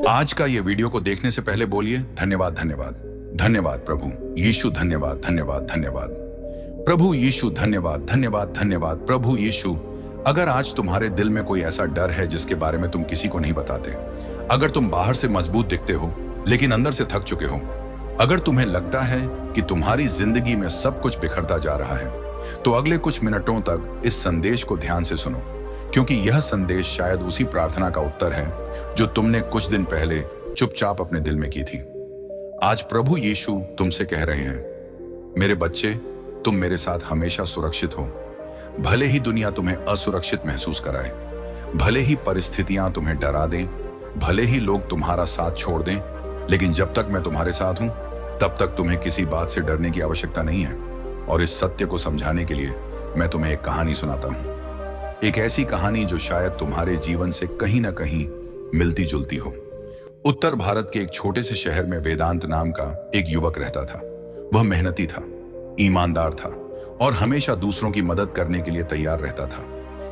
आज का ये वीडियो को देखने से पहले बोलिए धन्यवाद धन्यवाद धन्यवाद प्रभु यीशु, धन्यवाद धन्यवाद धन्यवाद प्रभु यीशु, धन्यवाद धन्यवाद धन्यवाद प्रभु यीशु। अगर आज तुम्हारे दिल में कोई ऐसा डर है जिसके बारे में तुम किसी को नहीं बताते, अगर तुम बाहर से मजबूत दिखते हो लेकिन अंदर से थक चुके हो, अगर तुम्हें लगता है कि तुम्हारी जिंदगी में सब कुछ बिखरता जा रहा है, तो अगले कुछ मिनटों तक इस संदेश को ध्यान से सुनो, क्योंकि यह संदेश शायद उसी प्रार्थना का उत्तर है जो तुमने कुछ दिन पहले चुपचाप अपने दिल में की थी। आज प्रभु यीशु तुमसे कह रहे हैं, मेरे बच्चे, तुम मेरे साथ हमेशा सुरक्षित हो। भले ही दुनिया तुम्हें असुरक्षित महसूस कराए, भले ही परिस्थितियां तुम्हें डरा दें, भले ही लोग तुम्हारा साथ छोड़ दें, लेकिन जब तक मैं तुम्हारे साथ हूं तब तक तुम्हें किसी बात से डरने की आवश्यकता नहीं है। और इस सत्य को समझाने के लिए मैं तुम्हें एक कहानी सुनाता हूं, एक ऐसी कहानी जो शायद तुम्हारे जीवन से कहीं ना कहीं मिलती जुलती हो। उत्तर भारत के एक छोटे से शहर में वेदांत नाम का एक युवक रहता था। वह मेहनती था, ईमानदार था और हमेशा दूसरों की मदद करने के लिए तैयार रहता था।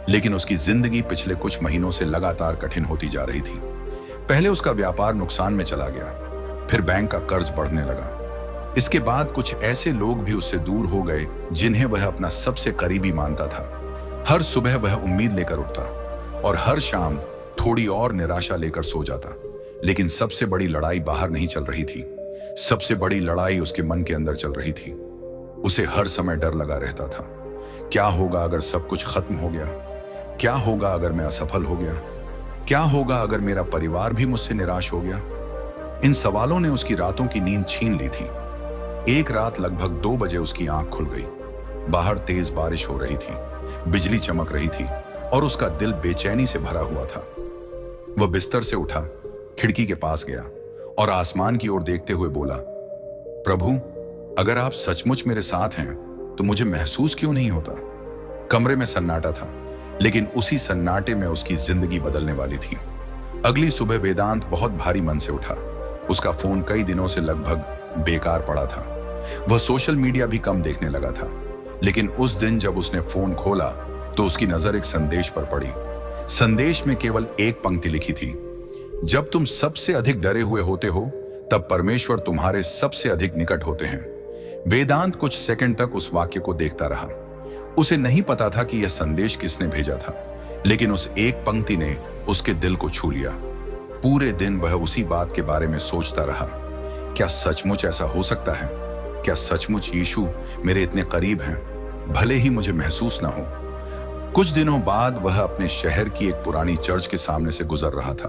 लेकिन उसकी जिंदगी पिछले कुछ महीनों से लगातार कठिन होती जा रही थी। पहले उसका व्यापार नुकसान में चला गया, फिर बैंक का कर्ज बढ़ने लगा। इसके बाद कुछ ऐसे लोग भी उससे दूर हो गए जिन्हें वह अपना सबसे करीबी मानता था। हर सुबह वह उम्मीद लेकर उठता और हर शाम थोड़ी और निराशा लेकर सो जाता। लेकिन सबसे बड़ी लड़ाई बाहर नहीं चल रही थी, सबसे बड़ी लड़ाई उसके मन के अंदर चल रही थी। उसे हर समय डर लगा रहता था। क्या होगा अगर सब कुछ खत्म हो गया? क्या होगा अगर मैं असफल हो गया? क्या होगा अगर मेरा परिवार भी मुझसे निराश हो गया? इन सवालों ने उसकी रातों की नींद छीन ली थी। एक रात लगभग 2 बजे उसकी आंख खुल गई। बाहर तेज बारिश हो रही थी, बिजली चमक रही थी और उसका दिल बेचैनी से भरा हुआ था। वह बिस्तर से उठा, खिड़की के पास गया और आसमान की ओर देखते हुए बोला, प्रभु, अगर आप सचमुच मेरे साथ हैं तो मुझे महसूस क्यों नहीं होता? कमरे में सन्नाटा था, लेकिन उसी सन्नाटे में उसकी जिंदगी बदलने वाली थी। अगली सुबह वेदांत बहुत भारी मन से उठा। उसका फोन कई दिनों से लगभग बेकार पड़ा था। वह सोशल मीडिया भी कम देखने लगा था। लेकिन उस दिन जब उसने फोन खोला तो उसकी नजर एक संदेश पर पड़ी। संदेश में केवल एक पंक्ति लिखी थी, जब तुम सबसे अधिक डरे हुए होते हो तब परमेश्वर तुम्हारे सबसे अधिक निकट होते हैं। वेदांत कुछ सेकंड तक उस वाक्य को देखता रहा। उसे नहीं पता था कि यह संदेश किसने भेजा था, लेकिन उस एक पंक्ति ने उसके दिल को छू लिया। पूरे दिन वह उसी बात के बारे में सोचता रहा। क्या सचमुच ऐसा हो सकता है? क्या सचमुच यीशु मेरे इतने करीब हैं, भले ही मुझे महसूस ना हो? कुछ दिनों बाद वह अपने शहर की एक पुरानी चर्च के सामने से गुजर रहा था।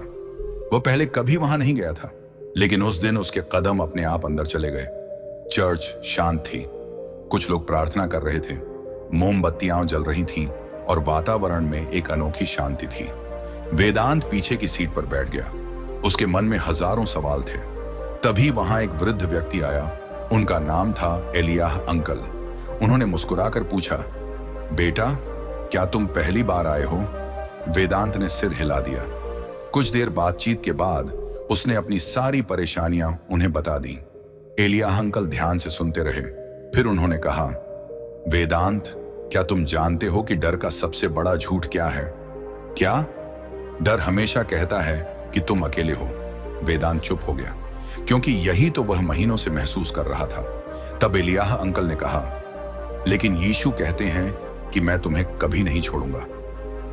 वह पहले कभी वहां नहीं गया था, लेकिन उस दिन उसके कदम अपने आप अंदर चले गए। चर्च शांत थी, कुछ लोग प्रार्थना कर रहे थे, मोमबत्तियां जल रही थीं और वातावरण में एक अनोखी शांति थी। वेदांत पीछे की सीट पर बैठ गया। उसके मन में हजारों सवाल थे। तभी वहां एक वृद्ध व्यक्ति आया। उनका नाम था एलियाह अंकल। उन्होंने मुस्कुराकर पूछा, बेटा, क्या तुम पहली बार आए हो? वेदांत ने सिर हिला दिया। कुछ देर बातचीत के बाद उसने अपनी सारी परेशानियां उन्हें बता दी। एलियाह अंकल ध्यान से सुनते रहे। फिर उन्होंने कहा, वेदांत, क्या तुम जानते हो कि डर का सबसे बड़ा झूठ क्या है? क्या? डर हमेशा कहता है कि तुम अकेले हो। वेदांत चुप हो गया, क्योंकि यही तो वह महीनों से महसूस कर रहा था। तब एलियाह अंकल ने कहा, लेकिन यीशु कहते हैं कि मैं तुम्हें कभी नहीं छोड़ूंगा।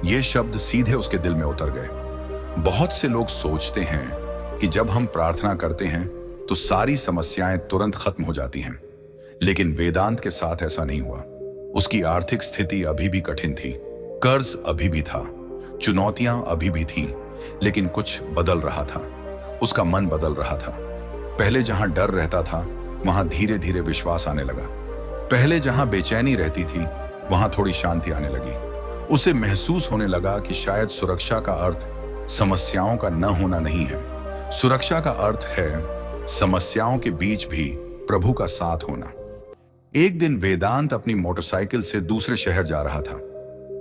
ये शब्द सीधे उसके दिल में उतर गए। बहुत से लोग सोचते हैं कि जब हम प्रार्थना करते हैं तो सारी समस्याएं तुरंत खत्म हो जाती हैं, लेकिन वेदांत के साथ ऐसा नहीं हुआ। उसकी आर्थिक स्थिति अभी भी कठिन थी, कर्ज अभी भी था, चुनौतियां अभी भी थीं, लेकिन कुछ बदल रहा था। उसका मन बदल रहा था। पहले जहां डर रहता था वहां धीरे धीरे विश्वास आने लगा। पहले जहां बेचैनी रहती थी वहां थोड़ी शांति आने लगी। उसे महसूस होने लगा कि शायद सुरक्षा का अर्थ समस्याओं का न होना नहीं है। सुरक्षा का अर्थ है समस्याओं के बीच भी प्रभु का साथ होना। एक दिन वेदांत अपनी मोटरसाइकिल से दूसरे शहर जा रहा था।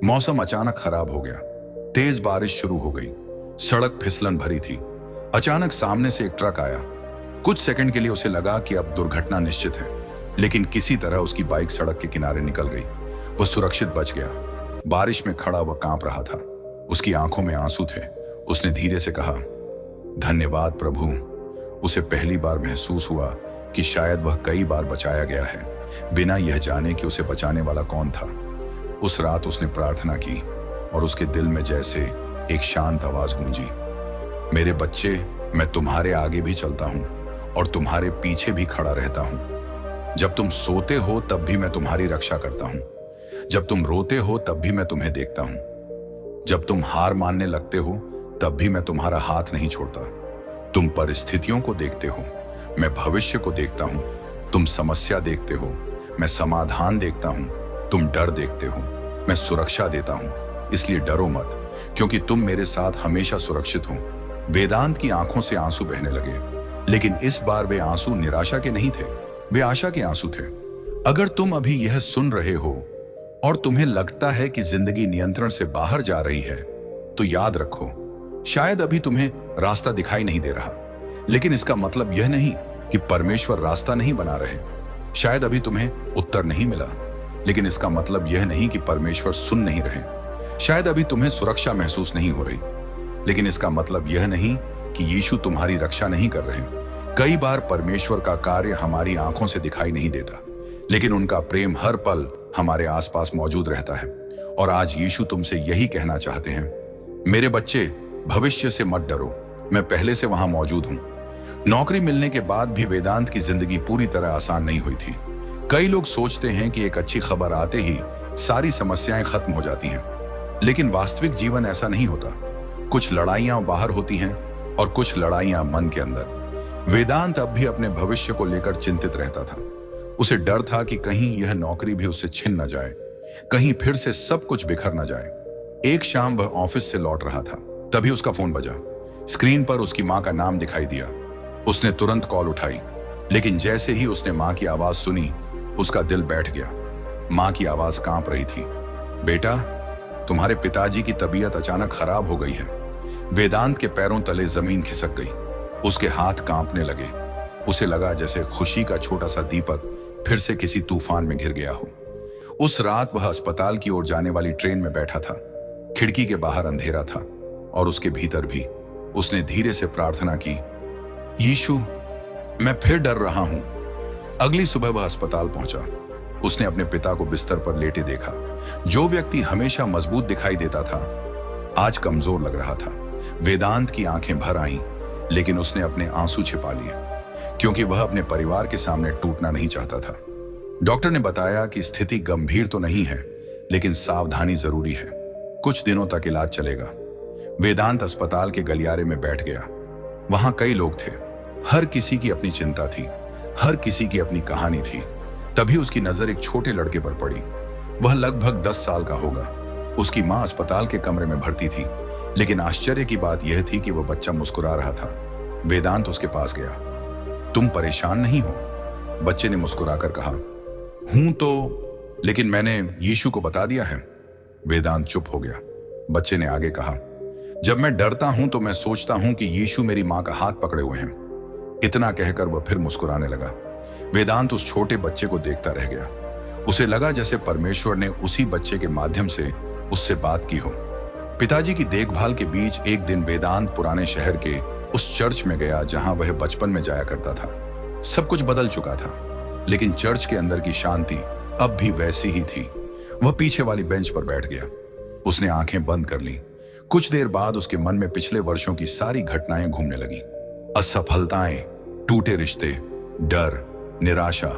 मौसम अचानक खराब हो गया। तेज बारिश शुरू हो गई। सड़क फिसलन भरी थी। अचानक सामने से एक ट्रक आया। कुछ सेकंड के लिए उसे लगा कि अब दुर्घटना निश्चित है, लेकिन किसी तरह उसकी बाइक सड़क के किनारे निकल गई। वह सुरक्षित बच गया। बारिश में खड़ा वह कांप रहा था। उसकी आंखों में आंसू थे। उसने धीरे से कहा, धन्यवाद प्रभु। उसे पहली बार महसूस हुआ कि शायद वह कई बार बचाया गया है, बिना यह जाने कि उसे बचाने वाला कौन था। उस रात उसने प्रार्थना की और उसके दिल में जैसे एक शांत आवाज गूंजी, मेरे बच्चे, मैं तुम्हारे आगे भी चलता हूं और तुम्हारे पीछे भी खड़ा रहता हूं। जब तुम सोते हो तब भी मैं तुम्हारी रक्षा करता हूं। जब तुम रोते हो तब भी मैं तुम्हें देखता हूं। जब तुम हार मानने लगते हो तब भी मैं तुम्हारा हाथ नहीं छोड़ता। तुम परिस्थितियों को देखते हो, मैं भविष्य को देखता हूं। तुम समस्या देखते हो, मैं समाधान देखता हूं। तुम डर देखते हो, मैं सुरक्षा देता हूं। इसलिए डरो मत, क्योंकि तुम मेरे साथ हमेशा सुरक्षित हो। वेदांत की आंखों से आंसू बहने लगे, लेकिन इस बार वे आंसू निराशा के नहीं थे, वे आशा के आंसू थे। अगर तुम अभी यह सुन रहे हो और तुम्हें लगता है कि जिंदगी नियंत्रण से बाहर जा रही है, तो याद रखो, शायद अभी तुम्हें रास्ता दिखाई नहीं दे रहा, लेकिन इसका मतलब यह नहीं कि परमेश्वर रास्ता नहीं बना रहे। शायद अभी तुम्हें उत्तर नहीं मिला, लेकिन इसका मतलब यह नहीं कि परमेश्वर सुन नहीं रहे। शायद अभी तुम्हें सुरक्षा महसूस नहीं हो रही, लेकिन इसका मतलब यह नहीं कि यीशु तुम्हारी रक्षा नहीं कर रहे। कई बार परमेश्वर का कार्य हमारी आंखों से दिखाई नहीं देता, लेकिन उनका प्रेम हर पल हमारे आसपास मौजूद रहता है। और आज यीशु तुमसे यही कहना चाहते हैं, मेरे बच्चे, भविष्य से मत डरो, मैं पहले से वहां मौजूद हूं। नौकरी मिलने के बाद भी वेदांत की जिंदगी पूरी तरह आसान नहीं हुई थी। कई लोग सोचते हैं कि एक अच्छी खबर आते ही सारी समस्याएं खत्म हो जाती हैं, लेकिन वास्तविक जीवन ऐसा नहीं होता। कुछ लड़ाइयां बाहर होती हैं और कुछ लड़ाइयां मन के अंदर। वेदांत अब भी अपने भविष्य को लेकर चिंतित रहता था। उसे डर था कि कहीं यह नौकरी भी उससे छिन न जाए, कहीं फिर से सब कुछ बिखर न जाए। एक शाम वह ऑफिस से लौट रहा था, तभी उसका फोन बजा। स्क्रीन पर उसकी मां का नाम दिखाई दिया। उसने तुरंत कॉल उठाई, लेकिन जैसे ही उसने मां की आवाज सुनी, उसका दिल बैठ गया। मां की आवाज कांप रही थी, बेटा, तुम्हारे पिताजी की तबीयत अचानक खराब हो गई है। वेदांत के पैरों तले जमीन खिसक गई, उसके हाथ कांपने लगे। उसे लगा जैसे खुशी का छोटा सा दीपक फिर से किसी तूफान में घिर गया हो। उस रात वह अस्पताल की ओर जाने वाली ट्रेन में बैठा था। खिड़की के बाहर अंधेरा था और उसके भीतर भी। उसने धीरे से प्रार्थना की, यीशु, मैं फिर डर रहा हूं। अगली सुबह वह अस्पताल पहुंचा। उसने अपने पिता को बिस्तर पर लेटे देखा। जो व्यक्ति हमेशा मजबूत दिखाई देता था, आज कमजोर लग रहा था। वेदांत की आंखें भर आईं, लेकिन उसने अपने आंसू छिपा लिए, क्योंकि वह अपने परिवार के सामने टूटना नहीं चाहता था। डॉक्टर ने बताया कि स्थिति गंभीर तो नहीं है, लेकिन सावधानी जरूरी है। कुछ दिनों तक इलाज चलेगा। वेदांत अस्पताल के गलियारे में बैठ गया। वहां कई लोग थे, हर किसी की अपनी चिंता थी, हर किसी की अपनी कहानी थी। तभी उसकी नजर एक छोटे लड़के पर पड़ी। वह लगभग 10 साल का होगा। उसकी मां अस्पताल के कमरे में भर्ती थी, लेकिन आश्चर्य की बात यह थी कि वह बच्चा मुस्कुरा रहा था। वेदांत उसके पास गया। तुम परेशान नहीं हो? बच्चे ने मुस्कुराकर कहा, हूं तो, लेकिन मैंने यीशु को बता दिया है। वेदांत चुप हो गया। बच्चे ने आगे कहा, जब मैं डरता हूं तो मैं सोचता हूं कि यीशु मेरी मां का हाथ पकड़े हुए हैं। इतना कहकर वह फिर मुस्कुराने लगा। वेदांत उस छोटे बच्चे को देखता रह गया। उसे लगा जैसे परमेश्वर ने उसी बच्चे के माध्यम से उससे बात की हो। पिताजी की देखभाल के बीच एक दिन वेदांत पुराने शहर के उस चर्च में गया जहां वह बचपन में जाया करता था। सब कुछ बदल चुका था, लेकिन चर्च के अंदर की शांति अब भी वैसी ही थी। वह पीछे वाली बेंच पर बैठ गया। उसने आंखें बंद कर ली। कुछ देर बाद उसके मन में पिछले वर्षों की सारी घटनाएं घूमने लगी। असफलताएं, टूटे रिश्ते, डर, निराशा,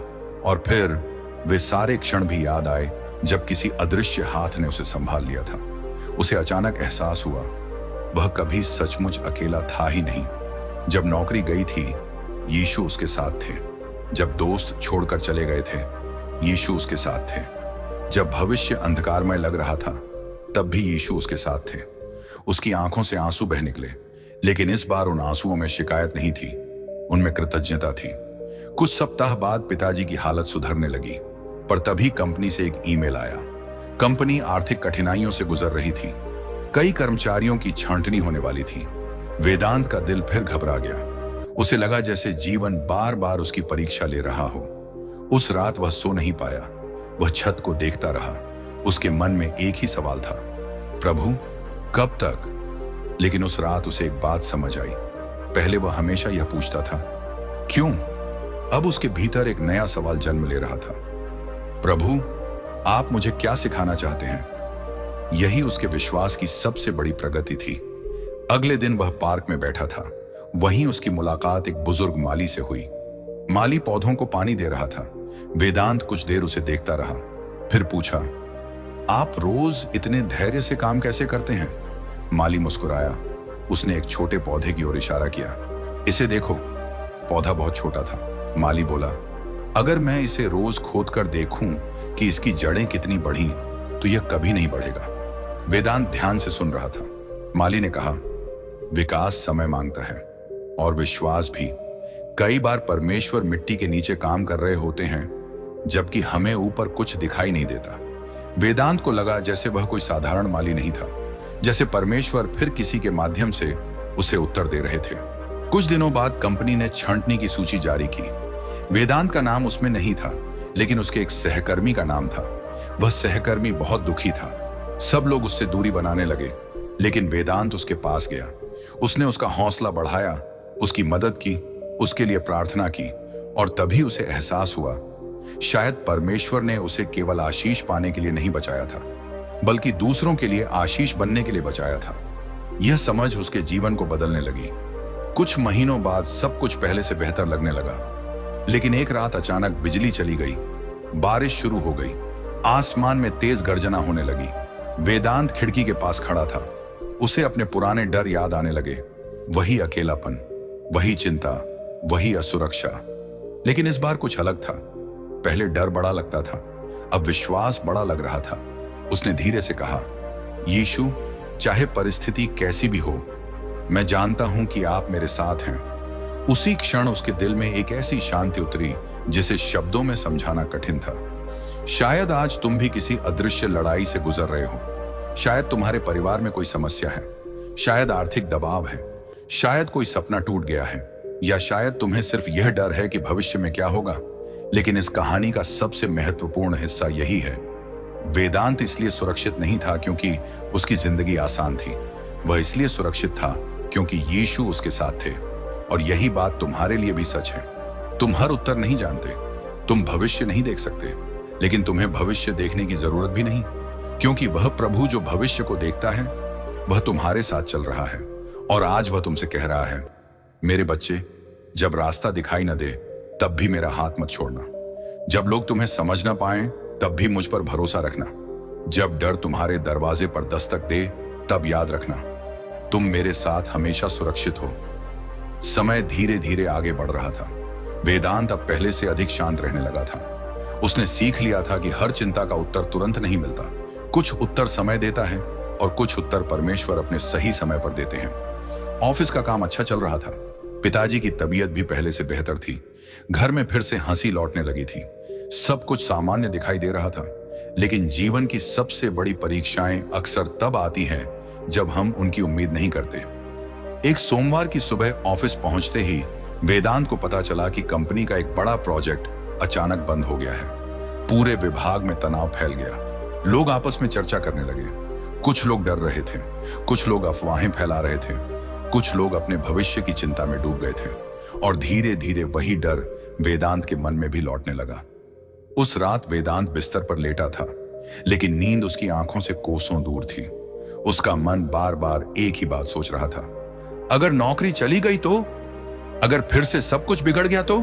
और फिर वे सारे क्षण भी याद आए जब किसी अदृश्य हाथ ने उसे संभाल लिया था। उसे अचानक एहसास हुआ, वह कभी सचमुच अकेला था ही नहीं। जब नौकरी गई थी, यीशु उसके साथ थे। जब दोस्त छोड़कर चले गए थे, यीशु उसके साथ थे। जब भविष्य अंधकारमय लग रहा था, तब भी यीशु उसके साथ थे। उसकी आंखों से आंसू बह निकले, लेकिन इस बार उन आंसुओं में शिकायत नहीं थी, उनमें कृतज्ञता थी। कुछ सप्ताह बाद पिताजी की हालत सुधरने लगी, पर तभी कंपनी से एक ईमेल आया। कंपनी आर्थिक कठिनाइयों से गुजर रही थी। कई कर्मचारियों की छांटनी होने वाली थी। वेदांत का दिल फिर घबरा गया। उसे लगा जैसे जीवन बार बार उसकी परीक्षा ले रहा हो। उस रात वह सो नहीं पाया। वह छत को देखता रहा। उसके मन में एक ही सवाल था, प्रभु, कब तक? लेकिन उस रात उसे एक बात समझ आई। पहले वह हमेशा यह पूछता था, क्यों? अब उसके भीतर एक नया सवाल जन्म ले रहा था, प्रभु, आप मुझे क्या सिखाना चाहते हैं? यही उसके विश्वास की सबसे बड़ी प्रगति थी। अगले दिन वह पार्क में बैठा था। वहीं उसकी मुलाकात एक बुजुर्ग माली से हुई। माली पौधों को पानी दे रहा था। वेदांत कुछ देर उसे देखता रहा, फिर पूछा, आप रोज इतने धैर्य से काम कैसे करते हैं? माली मुस्कुराया। उसने एक छोटे पौधे की ओर इशारा किया। इसे देखो। पौधा बहुत छोटा था। माली बोला, अगर मैं इसे रोज खोद कर देखूं कि इसकी जड़ें कितनी बढ़ी तो यह कभी नहीं बढ़ेगा। वेदांत ध्यान से सुन रहा था। माली ने कहा, विकास समय मांगता है और विश्वास भी। कई बार परमेश्वर मिट्टी के नीचे काम कर रहे होते हैं जबकि हमें ऊपर कुछ दिखाई नहीं देता। वेदांत को लगा जैसे वह कोई साधारण माली नहीं था, जैसे परमेश्वर फिर किसी के माध्यम से उसे उत्तर दे रहे थे। कुछ दिनों बाद कंपनी ने छंटनी की सूची जारी की। वेदांत का नाम उसमें नहीं था, लेकिन उसके एक सहकर्मी का नाम था। वह सहकर्मी बहुत दुखी था। सब लोग उससे दूरी बनाने लगे, लेकिन वेदांत उसके पास गया। उसने उसका हौसला बढ़ाया, उसकी मदद की, उसके लिए प्रार्थना की, और तभी उसे एहसास हुआ शायद परमेश्वर ने उसे केवल आशीष पाने के लिए नहीं बचाया था, बल्कि दूसरों के लिए आशीष बनने के लिए बचाया था। यह समझ उसके जीवन को बदलने लगी। कुछ महीनों बाद सब कुछ पहले से बेहतर लगने लगा, लेकिन एक रात अचानक बिजली चली गई, बारिश शुरू हो गई, आसमान में तेज गर्जना होने लगी। वेदांत खिड़की के पास खड़ा था। उसे अपने पुराने डर याद आने लगे। वही अकेलापन, वही चिंता, वही असुरक्षा। लेकिन इस बार कुछ अलग था। पहले डर बड़ा लगता था, अब विश्वास बड़ा लग रहा था। उसने धीरे से कहा, यीशु, चाहे परिस्थिति कैसी भी हो, मैं जानता हूं कि आप मेरे साथ हैं। उसी क्षण उसके दिल में एक ऐसी शांति उतरी जिसे शब्दों में समझाना कठिन था। शायद आज तुम भी किसी अदृश्य लड़ाई से गुजर रहे हो। शायद तुम्हारे परिवार में कोई समस्या है, शायद आर्थिक दबाव है, शायद कोई सपना टूट गया है, या शायद तुम्हें सिर्फ यह डर है कि भविष्य में क्या होगा। लेकिन इस कहानी का सबसे महत्वपूर्ण हिस्सा यही है, वेदांत इसलिए सुरक्षित नहीं था क्योंकि उसकी जिंदगी आसान थी। वह इसलिए सुरक्षित था क्योंकि यीशु उसके साथ थे। और यही बात तुम्हारे लिए भी सच है। तुम हर उत्तर नहीं जानते, तुम भविष्य नहीं देख सकते, लेकिन तुम्हें भविष्य देखने की जरूरत भी नहीं, क्योंकि वह प्रभु जो भविष्य को देखता है वह तुम्हारे साथ चल रहा है। और आज वह तुमसे कह रहा है, मेरे बच्चे, जब रास्ता दिखाई न दे तब भी मेरा हाथ मत छोड़ना। जब लोग तुम्हें समझ ना पाए तब भी मुझ पर भरोसा रखना। जब डर तुम्हारे दरवाजे पर दस्तक दे तब याद रखना, तुम मेरे साथ हमेशा सुरक्षित हो। समय धीरे धीरे आगे बढ़ रहा था। वेदांत अब पहले से अधिक शांत रहने लगा था। उसने सीख लिया था कि हर चिंता का उत्तर तुरंत नहीं मिलता। कुछ उत्तर समय देता है और कुछ उत्तर परमेश्वर अपने सही समय पर देते हैं। ऑफिस का काम अच्छा चल रहा था। पिताजी की तबीयत भी पहले से बेहतर थी। घर में फिर से हंसी लौटने लगी थी। सब कुछ सामान्य दिखाई दे रहा था। लेकिन जीवन की सबसे बड़ी परीक्षाएं अक्सर तब आती हैं जब हम उनकी उम्मीद नहीं करते। एक सोमवार की सुबह ऑफिस पहुंचते ही वेदांत को पता चला कि कंपनी का एक बड़ा प्रोजेक्ट अचानक बंद हो गया है। पूरे विभाग में तनाव फैल गया। लोग आपस में चर्चा करने लगे। कुछ लोग डर रहे थे, कुछ लोग अफवाहें फैला रहे थे, कुछ लोग अपने भविष्य की चिंता में डूब गए थे। और धीरे धीरे वही डर वेदांत के मन में भी लौटने लगा। उस रात वेदांत बिस्तर पर लेटा था, लेकिन नींद उसकी आंखों से कोसों दूर थी। उसका मन बार बार एक ही बात सोच रहा था, अगर नौकरी चली गई तो, अगर फिर से सब कुछ बिगड़ गया तो,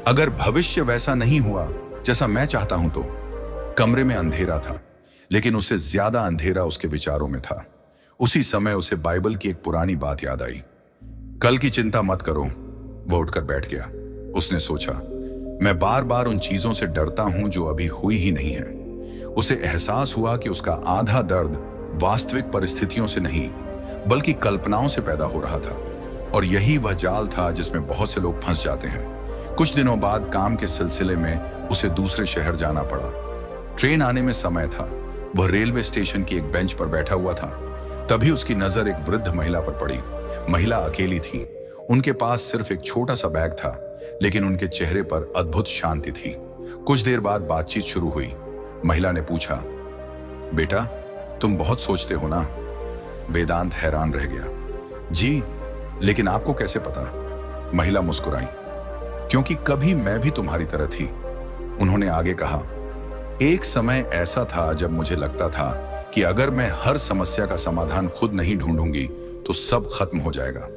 अगर भविष्य वैसा नहीं हुआ जैसा मैं चाहता हूं तो। कमरे में अंधेरा था, लेकिन उससे ज्यादा अंधेरा उसके विचारों में था। उसी समय उसे बाइबल की एक पुरानी बात याद आई। कल की चिंता मत करो। वो उठकर बैठ गया। उसने सोचा, मैं बार बार उन चीजों से डरता हूं जो अभी हुई ही नहीं है। उसे एहसास हुआ कि उसका आधा दर्द वास्तविक परिस्थितियों से नहीं बल्कि कल्पनाओं से पैदा हो रहा था। और यही वह जाल था जिसमें बहुत से लोग फंस जाते हैं। कुछ दिनों बाद काम के सिलसिले में उसे दूसरे शहर जाना पड़ा। ट्रेन आने में समय था। वह रेलवे स्टेशन की एक बेंच पर बैठा हुआ था। तभी उसकी नजर एक वृद्ध महिला पर पड़ी। महिला अकेली थी। उनके पास सिर्फ एक छोटा सा बैग था, लेकिन उनके चेहरे पर अद्भुत शांति थी। कुछ देर बाद बातचीत शुरू हुई। महिला ने पूछा, बेटा, तुम बहुत सोचते हो ना? वेदांत हैरान रह गया। जी, लेकिन आपको कैसे पता? महिला मुस्कुराई। क्योंकि कभी मैं भी तुम्हारी तरह थी। उन्होंने आगे कहा, एक समय ऐसा था जब मुझे लगता था कि अगर मैं हर समस्या का समाधान खुद नहीं ढूंढूंगी तो सब खत्म हो जाएगा।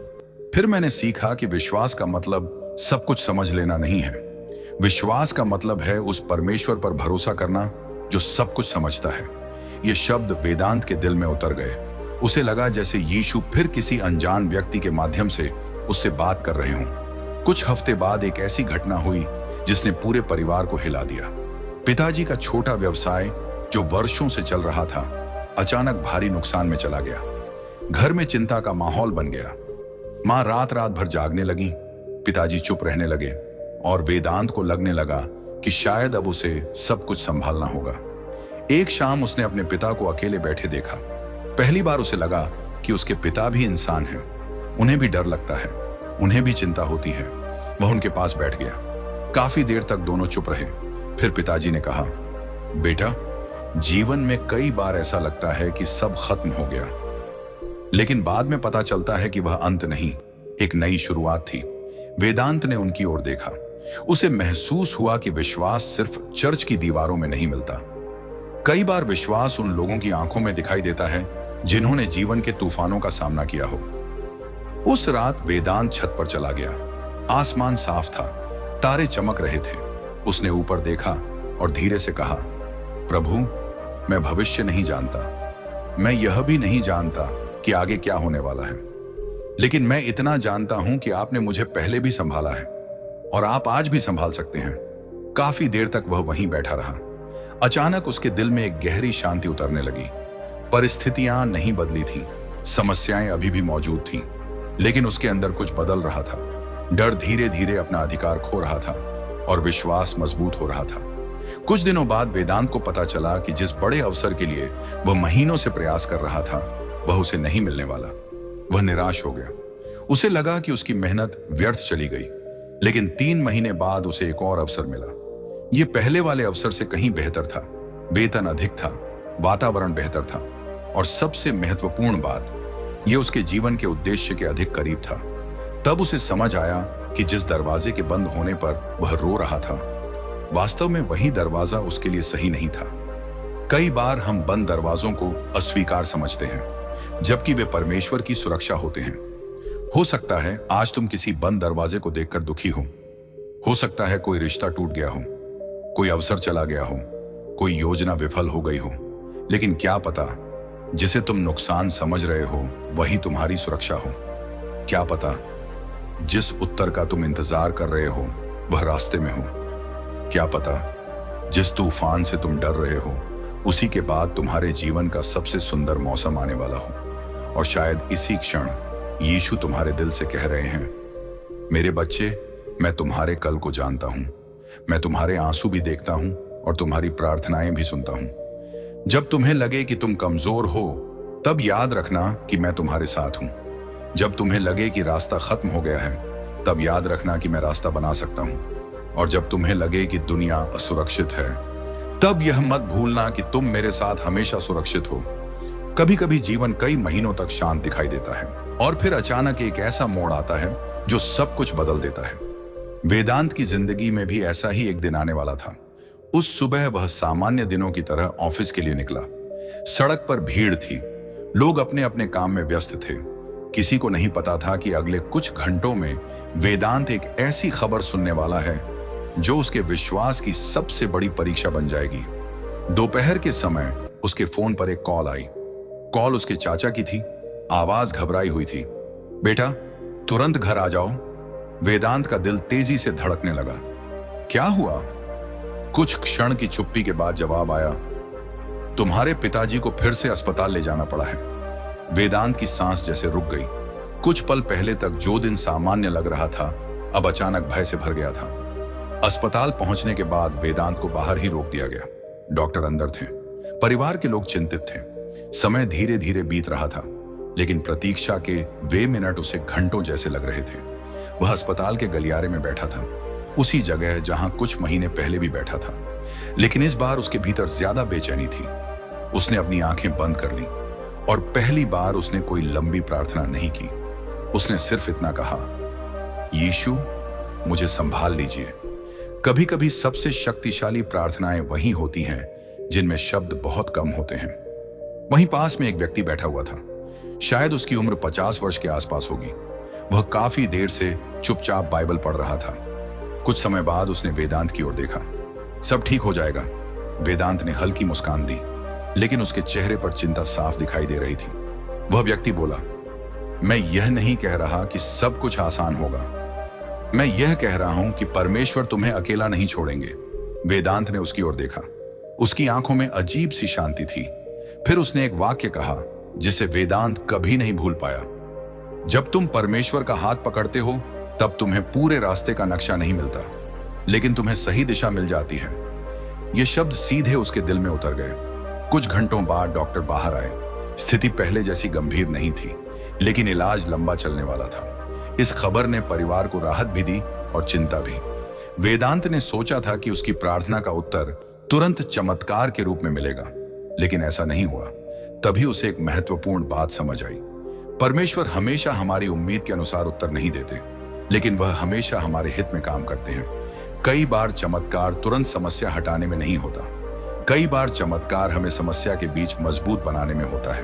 फिर मैंने सीखा कि विश्वास का मतलब सब कुछ समझ लेना नहीं है। विश्वास का मतलब है उस परमेश्वर पर भरोसा करना जो सब कुछ समझता है। ये शब्द वेदांत के दिल में उतर गए। उसे लगा जैसे यीशु फिर किसी अनजान व्यक्ति के माध्यम से उससे बात कर रहे हों। कुछ हफ्ते बाद एक ऐसी घटना हुई जिसने पूरे परिवार को हिला दिया। पिताजी का छोटा व्यवसाय जो वर्षों से चल रहा था, अचानक भारी नुकसान में चला गया। घर में चिंता का माहौल बन गया। माँ रात रात भर जागने लगी, पिताजी चुप रहने लगे और वेदांत को लगने लगा कि शायद अब उसे सब कुछ संभालना होगा। एक शाम उसने अपने पिता को अकेले बैठे देखा। पहली बार उसे लगा कि उसके पिता भी इंसान हैं, उन्हें भी डर लगता है, उन्हें भी चिंता होती है। वह उनके पास बैठ गया। काफी देर तक दोनों चुप रहे। फिर पिताजी ने कहा, बेटा, जीवन में कई बार ऐसा लगता है कि सब खत्म हो गया, लेकिन बाद में पता चलता है कि वह अंत नहीं, एक नई शुरुआत थी। वेदांत ने उनकी ओर देखा। उसे महसूस हुआ कि विश्वास सिर्फ चर्च की दीवारों में नहीं मिलता। कई बार विश्वास उन लोगों की आंखों में दिखाई देता है जिन्होंने जीवन के तूफानों का सामना किया हो। उस रात वेदांत छत पर चला गया। आसमान साफ था, तारे चमक रहे थे। उसने ऊपर देखा और धीरे से कहा, प्रभु, मैं भविष्य नहीं जानता, मैं यह भी नहीं जानता कि आगे क्या होने वाला है, लेकिन मैं इतना जानता हूं कि आपने मुझे पहले भी संभाला है और आप आज भी संभाल सकते हैं। काफी देर तक वह वहीं बैठा रहा। अचानक उसके दिल में एक गहरी शांति उतरने लगी। परिस्थितियां नहीं बदली थीं, समस्याएं अभी भी मौजूद थीं, लेकिन उसके अंदर कुछ बदल रहा था। डर धीरे धीरे अपना अधिकार खो रहा था और विश्वास मजबूत हो रहा था। कुछ दिनों बाद वेदांत को पता चला कि जिस बड़े अवसर के लिए वह महीनों से प्रयास कर रहा था, वह उसे नहीं मिलने वाला। वह निराश हो गया। उसे लगा कि उसकी मेहनत व्यर्थ चली गई। लेकिन 3 महीने बाद उसे एक और अवसर मिला। यह पहले वाले अवसर से कहीं बेहतर था। वेतन अधिक था, वातावरण बेहतर था और सबसे महत्वपूर्ण बात, यह उसके जीवन के उद्देश्य के अधिक करीब था। तब उसे समझ आया कि जिस दरवाजे के बंद होने पर वह रो रहा था, वास्तव में वही दरवाजा उसके लिए सही नहीं था। कई बार हम बंद दरवाजों को अस्वीकार समझते हैं, जबकि वे परमेश्वर की सुरक्षा होते हैं। हो सकता है आज तुम किसी बंद दरवाजे को देखकर दुखी हो सकता है कोई रिश्ता टूट गया हो, कोई अवसर चला गया हो, कोई योजना विफल हो गई हो, लेकिन क्या पता जिसे तुम नुकसान समझ रहे हो वही तुम्हारी सुरक्षा हो। क्या पता जिस उत्तर का तुम इंतजार कर रहे हो वह रास्ते में हो। क्या पता जिस तूफान से तुम डर रहे हो उसी के बाद तुम्हारे जीवन का सबसे सुंदर मौसम आने वाला हो। और शायद इसी क्षण यीशु तुम्हारे दिल से कह रहे हैं, मेरे बच्चे, मैं तुम्हारे कल को जानता हूं, मैं तुम्हारे आंसू भी देखता हूं और तुम्हारी प्रार्थनाएं भी सुनता हूं। जब तुम्हें लगे कि तुम कमजोर हो, तब याद रखना कि मैं तुम्हारे साथ हूं। जब तुम्हें लगे कि रास्ता खत्म हो गया है, तब याद रखना कि मैं रास्ता बना सकता हूं। और जब तुम्हें लगे कि दुनिया असुरक्षित है, तब यह मत भूलना कि तुम मेरे साथ हमेशा सुरक्षित हो। कभी कभी जीवन कई महीनों तक शांत दिखाई देता है और फिर अचानक एक ऐसा मोड़ आता है जो सब कुछ बदल देता है। वेदांत की जिंदगी में भी ऐसा ही एक दिन आने वाला था। उस सुबह वह सामान्य दिनों की तरह ऑफिस के लिए निकला। सड़क पर भीड़ थी, लोग अपने अपने काम में व्यस्त थे। किसी को नहीं पता था कि अगले कुछ घंटों में वेदांत एक ऐसी खबर सुनने वाला है जो उसके विश्वास की सबसे बड़ी परीक्षा बन जाएगी। दोपहर के समय उसके फोन पर एक कॉल आई। कॉल उसके चाचा की थी। आवाज घबराई हुई थी, बेटा तुरंत घर आ जाओ। वेदांत का दिल तेजी से धड़कने लगा। क्या हुआ? कुछ क्षण की चुप्पी के बाद जवाब आया, तुम्हारे पिताजी को फिर से अस्पताल ले जाना पड़ा है। वेदांत की सांस जैसे रुक गई। कुछ पल पहले तक जो दिन सामान्य लग रहा था, अब अचानक भय से भर गया था। अस्पताल पहुंचने के बाद वेदांत को बाहर ही रोक दिया गया। डॉक्टर अंदर थे, परिवार के लोग चिंतित थे। समय धीरे धीरे बीत रहा था, लेकिन प्रतीक्षा के वे मिनट उसे घंटों जैसे लग रहे थे। वह अस्पताल के गलियारे में बैठा था, उसी जगह जहां कुछ महीने पहले भी बैठा था, लेकिन इस बार उसके भीतर ज्यादा बेचैनी थी। उसने अपनी आंखें बंद कर ली और पहली बार उसने कोई लंबी प्रार्थना नहीं की, उसने सिर्फ इतना कहा, यीशु मुझे संभाल लीजिए। कभी कभी सबसे शक्तिशाली प्रार्थनाएं वही होती हैं जिनमें शब्द बहुत कम होते हैं। वहीं पास में एक व्यक्ति बैठा हुआ था। शायद उसकी उम्र 50 वर्ष के आसपास होगी। वह काफी देर से चुपचाप बाइबल पढ़ रहा था। कुछ समय बाद उसने वेदांत की ओर देखा। सब ठीक हो जाएगा, वेदांत ने हल्की मुस्कान दी, लेकिन उसके चेहरे पर चिंता साफ दिखाई दे रही थी। वह व्यक्ति बोला, मैं यह नहीं कह रहा कि सब कुछ आसान होगा, मैं यह कह रहा हूं कि परमेश्वर तुम्हें अकेला नहीं छोड़ेंगे। वेदांत ने उसकी ओर देखा। उसकी आंखों में अजीब सी शांति थी। फिर उसने एक वाक्य कहा जिसे वेदांत कभी नहीं भूल पाया, जब तुम परमेश्वर का हाथ पकड़ते हो तब तुम्हें पूरे रास्ते का नक्शा नहीं मिलता, लेकिन तुम्हें सही दिशा मिल जाती है। ये शब्द सीधे उसके दिल में उतर गए। कुछ घंटों बाद डॉक्टर बाहर आए। स्थिति पहले जैसी गंभीर नहीं थी, लेकिन इलाज लंबा चलने वाला था। इस खबर ने परिवार को राहत भी दी और चिंता भी। वेदांत ने सोचा था कि उसकी प्रार्थना का उत्तर तुरंत चमत्कार के रूप में मिलेगा, लेकिन ऐसा नहीं हुआ। तभी उसे एक महत्वपूर्ण बात समझ आई। परमेश्वर हमेशा हमारी उम्मीद के अनुसार उत्तर नहीं देते, लेकिन वह हमेशा हमारे हित में काम करते हैं। कई बार चमत्कार तुरंत समस्या हटाने में नहीं होता, कई बार चमत्कार हमें समस्या के बीच मजबूत बनाने में होता है।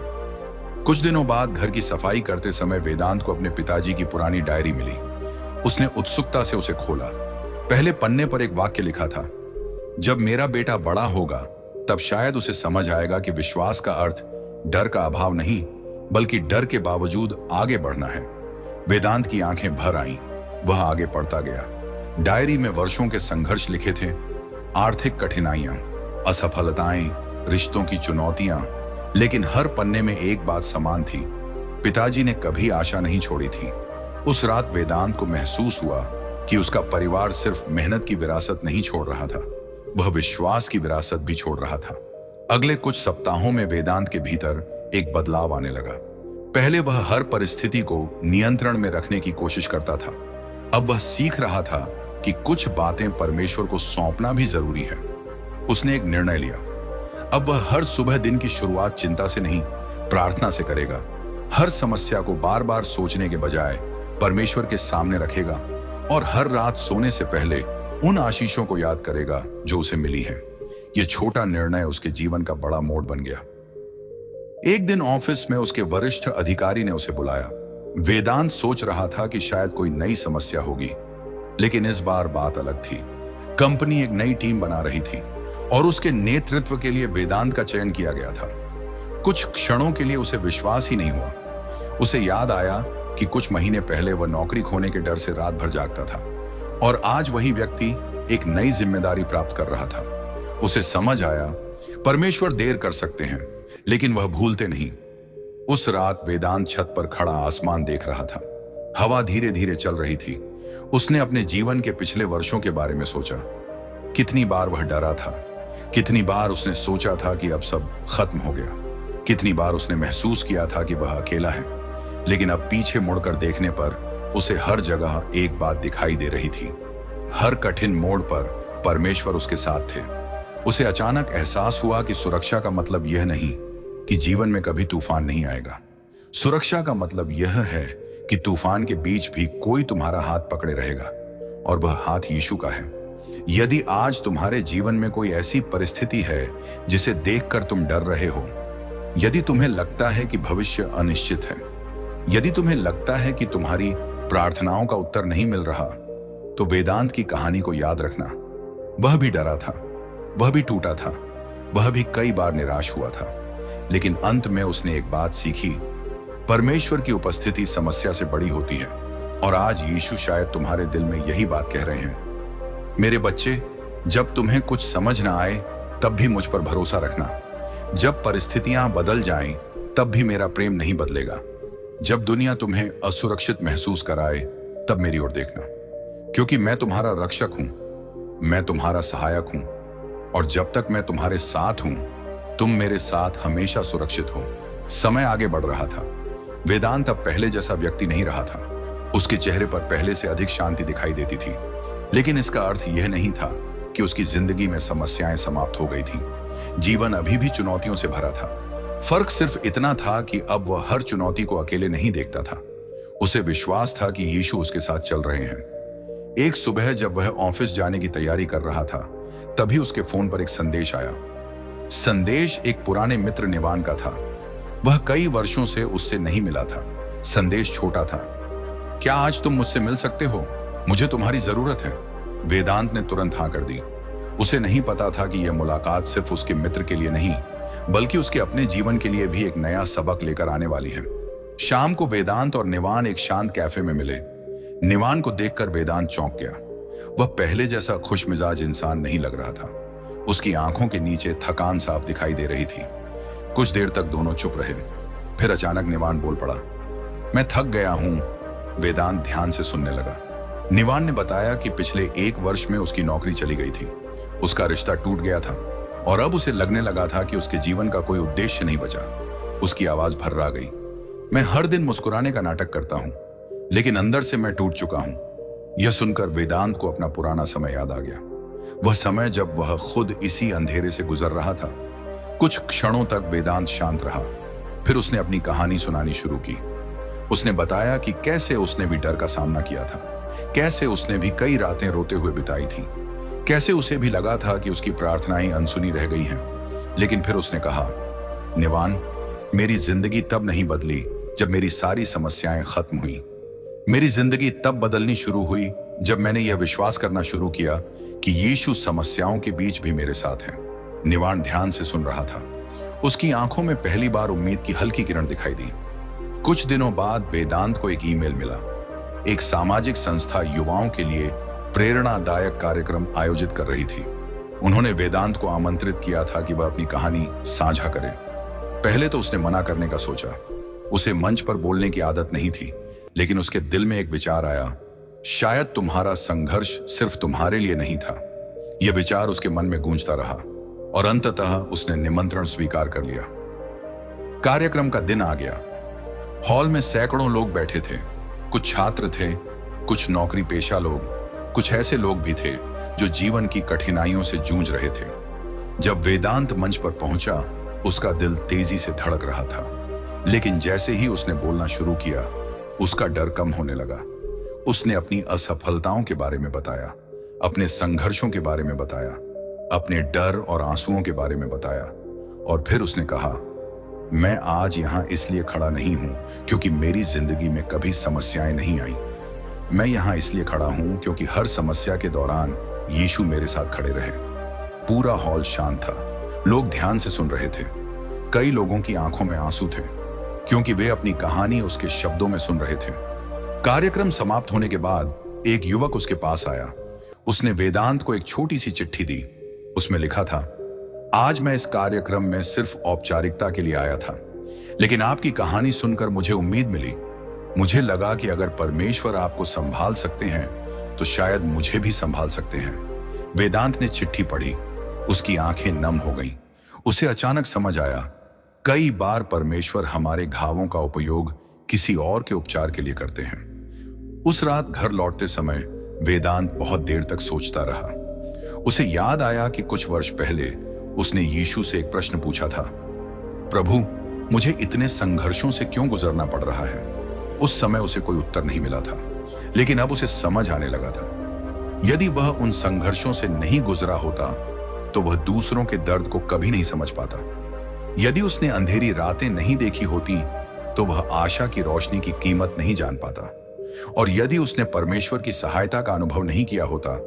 कुछ दिनों बाद घर की सफाई करते समय वेदांत को अपने पिताजी की पुरानी डायरी मिली। उसने उत्सुकता से उसे खोला। पहले पन्ने पर एक वाक्य लिखा था, जब मेरा बेटा बड़ा होगा तब शायद उसे समझ आएगा कि विश्वास का अर्थ डर का अभाव नहीं, बल्कि डर के बावजूद आगे बढ़ना है। वेदांत की आंखें भर आईं। वह आगे पढ़ता गया। डायरी में वर्षों के संघर्ष लिखे थे, आर्थिक कठिनाइयां, असफलताएं, रिश्तों की चुनौतियां, लेकिन हर पन्ने में एक बात समान थी, पिताजी ने कभी आशा नहीं छोड़ी थी। उस रात वेदांत को महसूस हुआ कि उसका परिवार सिर्फ मेहनत की विरासत नहीं छोड़ रहा था, वह विश्वास की विरासत भी छोड़ रहा था। अगले कुछ सप्ताहों में वेदांत के भीतर एक बदलाव आने लगा। पहले वह हर परिस्थिति को नियंत्रण में रखने की कोशिश करता था। अब वह सीख रहा था कि कुछ बातें परमेश्वर को सौंपना भी जरूरी है। उसने एक निर्णय लिया। अब वह हर सुबह दिन की शुरुआत चिंता से नहीं, प्रार्थना से करेगा। हर समस्या को बार बार सोचने के बजाय परमेश्वर के सामने रखेगा और हर रात सोने से पहले उन आशीषों को याद करेगा जो उसे मिली है। यह छोटा निर्णय उसके जीवन का बड़ा मोड़ बन गया। एक दिन ऑफिस में उसके वरिष्ठ अधिकारी ने उसे बुलाया। वेदांत सोच रहा था कि शायद कोई नई समस्या होगी, लेकिन इस बार बात अलग थी। कंपनी एक नई टीम बना रही थी और उसके नेतृत्व के लिए वेदांत का चयन किया गया था। कुछ क्षणों के लिए उसे विश्वास ही नहीं हुआ। उसे याद आया कि कुछ महीने पहले वह नौकरी खोने के डर से रात भर जागता था और आज वही व्यक्ति एक नई जिम्मेदारी प्राप्त कर रहा था। उसे समझ आया, परमेश्वर देर कर सकते हैं, लेकिन वह भूलते नहीं। उस रात वेदांत छत पर खड़ा आसमान देख रहा था। हवा धीरे धीरे चल रही थी। उसने अपने जीवन के पिछले वर्षों के बारे में सोचा। कितनी बार वह डरा था, कितनी बार उसने सोचा था कि अब सब खत्म हो गया, कितनी बार उसने महसूस किया था कि वह अकेला है। लेकिन अब पीछे मुड़कर देखने पर उसे हर जगह एक बात दिखाई दे रही थी। हर कठिन मोड़ पर परमेश्वर उसके साथ थे। उसे अचानक एहसास हुआ कि सुरक्षा का मतलब यह नहीं कि जीवन में कभी तूफान नहीं आएगा। सुरक्षा का मतलब यह है कि तूफान के बीच भी कोई तुम्हारा हाथ पकड़े रहेगा, और वह हाथ यीशु का है। यदि आज तुम्हारे जीवन में कोई ऐसी परिस्थिति है जिसे देखकर तुम डर रहे हो, यदि तुम्हें लगता है कि भविष्य अनिश्चित है, यदि तुम्हें लगता है कि तुम्हारी प्रार्थनाओं का उत्तर नहीं मिल रहा, तो वेदांत की कहानी को याद रखना। वह भी डरा था, वह भी टूटा था, वह भी कई बार निराश हुआ था, लेकिन अंत में उसने एक बात सीखी, परमेश्वर की उपस्थिति समस्या से बड़ी होती है। और आज यीशु शायद तुम्हारे दिल में यही बात कह रहे हैं, मेरे बच्चे, जब तुम्हें कुछ समझ ना आए तब भी मुझ पर भरोसा रखना। जब परिस्थितियां बदल जाएं तब भी मेरा प्रेम नहीं बदलेगा। जब दुनिया तुम्हें असुरक्षित महसूस कराए तब मेरी ओर देखना, क्योंकि मैं तुम्हारा रक्षक हूं, मैं तुम्हारा सहायक हूं, और जब तक मैं तुम्हारे साथ हूं तुम मेरे साथ हमेशा सुरक्षित हो। समय आगे बढ़ रहा था। वेदांत अब पहले जैसा व्यक्ति नहीं रहा था। उसके चेहरे पर पहले से अधिक शांति दिखाई देती थी, लेकिन इसका अर्थ यह नहीं था कि उसकी जिंदगी में समस्याएं समाप्त हो गई थीं। जीवन अभी भी चुनौतियों से भरा था। फर्क सिर्फ इतना था कि अब वह हर चुनौती को अकेले नहीं देखता था। उसे विश्वास था कि यीशु उसके साथ चल रहे हैं। एक सुबह जब वह ऑफिस जाने की तैयारी कर रहा था, तभी उसके फोन पर एक संदेश आया। संदेश एक पुराने मित्र निवान का था। वह कई वर्षों से उससे नहीं मिला था। संदेश छोटा था। क्या आज तुम मुझसे मिल सकते हो? मुझे तुम्हारी जरूरत है। वेदांत ने तुरंत हाँ कर दी। उसे नहीं पता था कि यह मुलाकात सिर्फ उसके मित्र के लिए नहीं, बल्कि उसके अपने जीवन के लिए भी एक नया सबक लेकर आने वाली है। शाम को वेदांत और निवान एक शांत कैफे में मिले। निवान को देखकर वेदांत चौंक गया। वह पहले जैसा खुशमिजाज इंसान नहीं लग रहा था। उसकी आंखों के नीचे थकान साफ दिखाई दे रही थी। कुछ देर तक दोनों चुप रहे। फिर अचानक निवान बोल पड़ा, मैं थक गया हूं। वेदांत ध्यान से सुनने लगा। निवान ने बताया कि पिछले 1 वर्ष में उसकी नौकरी चली गई थी। उसका रिश्ता टूट गया था और अब उसे लगने लगा था कि उसके जीवन का कोई उद्देश्य नहीं बचा। उसकी आवाज भर्रा गई। मैं हर दिन मुस्कुराने का नाटक करता हूं, लेकिन अंदर से मैं टूट चुका हूं। यह सुनकर वेदांत को अपना पुराना समय याद आ गया। वह समय जब वह खुद इसी अंधेरे से गुजर रहा था। कुछ क्षणों तक वेदांत शांत रहा। फिर उसने अपनी कहानी सुनानी शुरू की। उसने बताया कि कैसे उसने भी डर का सामना किया था, कैसे उसने भी कई रातें रोते हुए बिताई थी, कैसे उसे भी लगा था कि उसकी प्रार्थनाएं अनसुनी रह गई हैं। लेकिन फिर उसने कहा, निवान, मेरी जिंदगी तब नहीं बदली जब मेरी सारी समस्याएं खत्म हुई। मेरी जिंदगी तब बदलनी शुरू हुई जब मैंने यह विश्वास करना शुरू किया कि यीशु समस्याओं के बीच भी मेरे साथ है। निवान ध्यान से सुन रहा था। उसकी आंखों में पहली बार उम्मीद की हल्की किरण दिखाई दी। कुछ दिनों बाद वेदांत को एक ईमेल मिला। एक सामाजिक संस्था युवाओं के लिए प्रेरणादायक कार्यक्रम आयोजित कर रही थी। उन्होंने वेदांत को आमंत्रित किया था कि वह अपनी कहानी साझा करे। पहले तो उसने मना करने का सोचा। उसे मंच पर बोलने की आदत नहीं थी, लेकिन उसके दिल में एक विचार आया, शायद तुम्हारा संघर्ष सिर्फ तुम्हारे लिए नहीं था। यह विचार उसके मन में गूंजता रहा और अंततः उसने निमंत्रण स्वीकार कर लिया। कार्यक्रम का दिन आ गया। हॉल में सैकड़ों लोग बैठे थे। कुछ छात्र थे, कुछ नौकरी पेशा लोग, कुछ ऐसे लोग भी थे जो जीवन की कठिनाइयों से जूझ रहे थे। जब वेदांत मंच पर पहुंचा, उसका दिल तेजी से धड़क रहा था। लेकिन जैसे ही उसने बोलना शुरू किया, उसका डर कम होने लगा। उसने अपनी असफलताओं के बारे में बताया, अपने संघर्षों के बारे में बताया, अपने डर और आंसुओं के बारे में बताया। और फिर उसने कहा, मैं आज यहां इसलिए खड़ा नहीं हूं क्योंकि मेरी जिंदगी में कभी समस्याएं नहीं आई। मैं यहां इसलिए खड़ा हूं क्योंकि हर समस्या के दौरान यीशु मेरे साथ खड़े रहे। पूरा हॉल शांत था। लोग ध्यान से सुन रहे थे। कई लोगों की आंखों में आंसू थे क्योंकि वे अपनी कहानी उसके शब्दों में सुन रहे थे। कार्यक्रम समाप्त होने के बाद एक युवक उसके पास आया। उसने वेदांत को एक छोटी सी चिट्ठी दी। उसमें लिखा था, आज मैं इस कार्यक्रम में सिर्फ औपचारिकता के लिए आया था, लेकिन आपकी कहानी सुनकर मुझे उम्मीद मिली। मुझे लगा कि अगर परमेश्वर आपको संभाल सकते हैं तो शायद मुझे भी संभाल सकते हैं। वेदांत ने चिट्ठी पढ़ी। उसकी आंखें नम हो गईं। उसे अचानक समझ आया, कई बार परमेश्वर हमारे घावों का उपयोग किसी और के उपचार के लिए करते हैं। उस रात घर लौटते समय वेदांत बहुत देर तक सोचता रहा। उसे याद आया कि कुछ वर्ष पहले उसने यीशु से एक प्रश्न पूछा था, प्रभु, मुझे इतने संघर्षों से क्यों गुजरना पड़ रहा है? उस समय उसे कोई उत्तर नहीं मिला था, लेकिन अब उसे समझ आने लगा था। यदि वह उन संघर्षों से नहीं गुजरा होता तो वह दूसरों के दर्द को कभी नहीं समझ पाता। यदि उसने अंधेरी रातें नहीं देखी होती तो वह आशा की रोशनी की कीमत नहीं जान पाता। और यदि उसने परमेश्वर की सहायता का अनुभव नहीं किया होता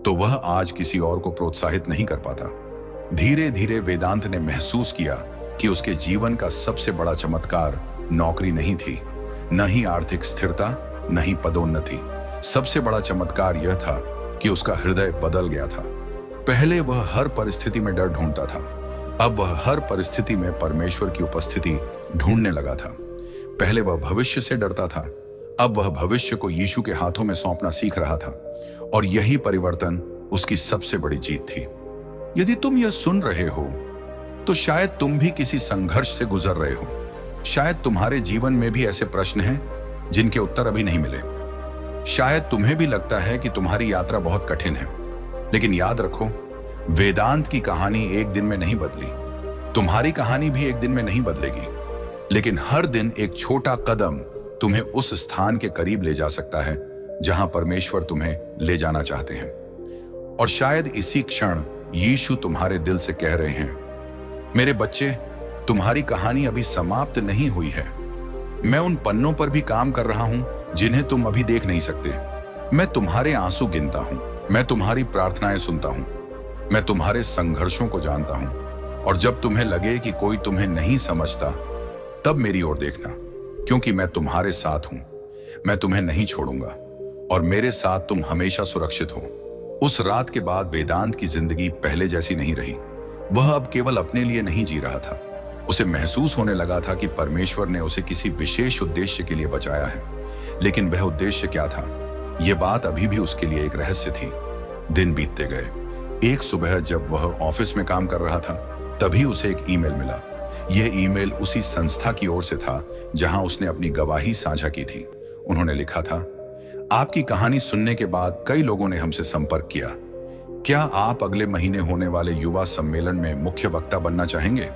तो वह आज किसी और को प्रोत्साहित नहीं कर पाता। धीरे धीरे वेदांत ने महसूस किया कि उसके जीवन का सबसे बड़ा चमत्कार नौकरी नहीं थी, न ही आर्थिक स्थिरता, न ही पदोन्नति। सबसे बड़ा चमत्कार यह था कि उसका हृदय बदल गया था। पहले वह हर परिस्थिति में डर ढूंढता था, अब वह हर परिस्थिति में परमेश्वर की उपस्थिति ढूंढने लगा था। पहले वह भविष्य से डरता था, अब वह भविष्य को यीशु के हाथों में सौंपना सीख रहा था। और यही परिवर्तन उसकी सबसे बड़ी जीत थी। यदि तुम यह सुन रहे हो तो शायद तुम भी किसी संघर्ष से गुजर रहे हो। शायद तुम्हारे जीवन में भी ऐसे प्रश्न हैं जिनके उत्तर अभी नहीं मिले। शायद तुम्हें भी लगता है कि तुम्हारी यात्रा बहुत कठिन है, लेकिन याद रखो, वेदांत की कहानी एक दिन में नहीं बदली। तुम्हारी कहानी भी एक दिन में नहीं बदलेगी, लेकिन हर दिन एक छोटा कदम तुम्हें उस स्थान के करीब ले जा सकता है जहां परमेश्वर तुम्हें ले जाना चाहते हैं। और शायद इसी क्षण यीशु तुम्हारे दिल से कह रहे हैं, मेरे बच्चे, तुम्हारी कहानी अभी समाप्त नहीं हुई है। मैं उन पन्नों पर भी काम कर रहा हूं जिन्हें तुम अभी देख नहीं सकते। मैं तुम्हारे आंसू गिनता हूं, मैं तुम्हारी प्रार्थनाएं सुनता हूं, मैं तुम्हारे संघर्षों को जानता हूं। और जब तुम्हें लगे कि कोई तुम्हें नहीं समझता, तब मेरी ओर देखना, क्योंकि मैं तुम्हारे साथ हूं। मैं तुम्हें नहीं छोड़ूंगा और मेरे साथ तुम हमेशा सुरक्षित हो। उस रात के बाद वेदांत की जिंदगी पहले जैसी नहीं रही। वह अब केवल अपने लिए नहीं जी रहा था। उसे महसूस होने लगा था कि परमेश्वर ने उसे किसी विशेष उद्देश्य के लिए बचाया है। लेकिन वह उद्देश्य क्या था, यह बात अभी भी उसके लिए एक रहस्य थी। दिन बीतते गए। एक सुबह जब वह ऑफिस में काम कर रहा था, तभी उसे एक ईमेल मिला। यह ईमेल उसी संस्था की ओर से था जहां उसने अपनी गवाही साझा की थी। उन्होंने लिखा था, आपकी कहानी सुनने के बाद कई लोगों ने हमसे संपर्क किया। क्या आप अगले महीने होने वाले युवा सम्मेलन में मुख्य वक्ता बनना चाहेंगे?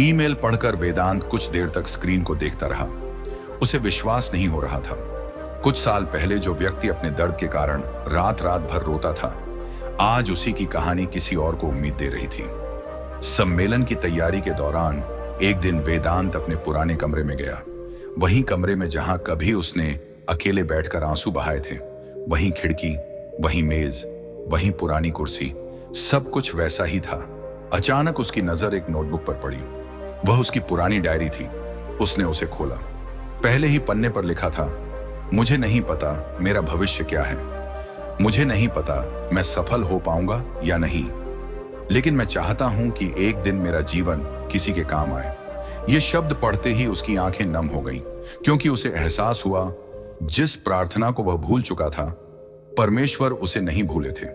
ईमेल पढ़कर वेदांत कुछ देर तक स्क्रीन को देखता रहा। उसे विश्वास नहीं हो रहा था। कुछ साल पहले जो व्यक्ति अपने दर्द के कारण रात रात भर रोता था, आज उसी की कहानी किसी और को उम्मीद दे रही थी। सम्मेलन की तैयारी के दौरान एक दिन वेदांत अपने पुराने कमरे में गया। वहीं कमरे में जहां कभी उसने अकेले बैठकर आंसू बहाए थे, वहीं खिड़की, वहीं मेज, वहीं पुरानी कुर्सी, सब कुछ वैसा ही था। अचानक उसकी नजर एक नोटबुक पर पड़ी। वह उसकी पुरानी डायरी थी। उसने उसे खोला। पहले ही पन्ने पर लिखा था, मुझे नहीं पता मेरा भविष्य क्या है, मुझे नहीं पता मैं सफल हो पाऊंगा या नहीं, लेकिन मैं चाहता हूं कि एक दिन मेरा जीवन किसी के काम आए। ये शब्द पढ़ते ही उसकी आंखें नम हो गईं, क्योंकि उसे एहसास हुआ जिस प्रार्थना को वह भूल चुका था, परमेश्वर उसे नहीं भूले थे।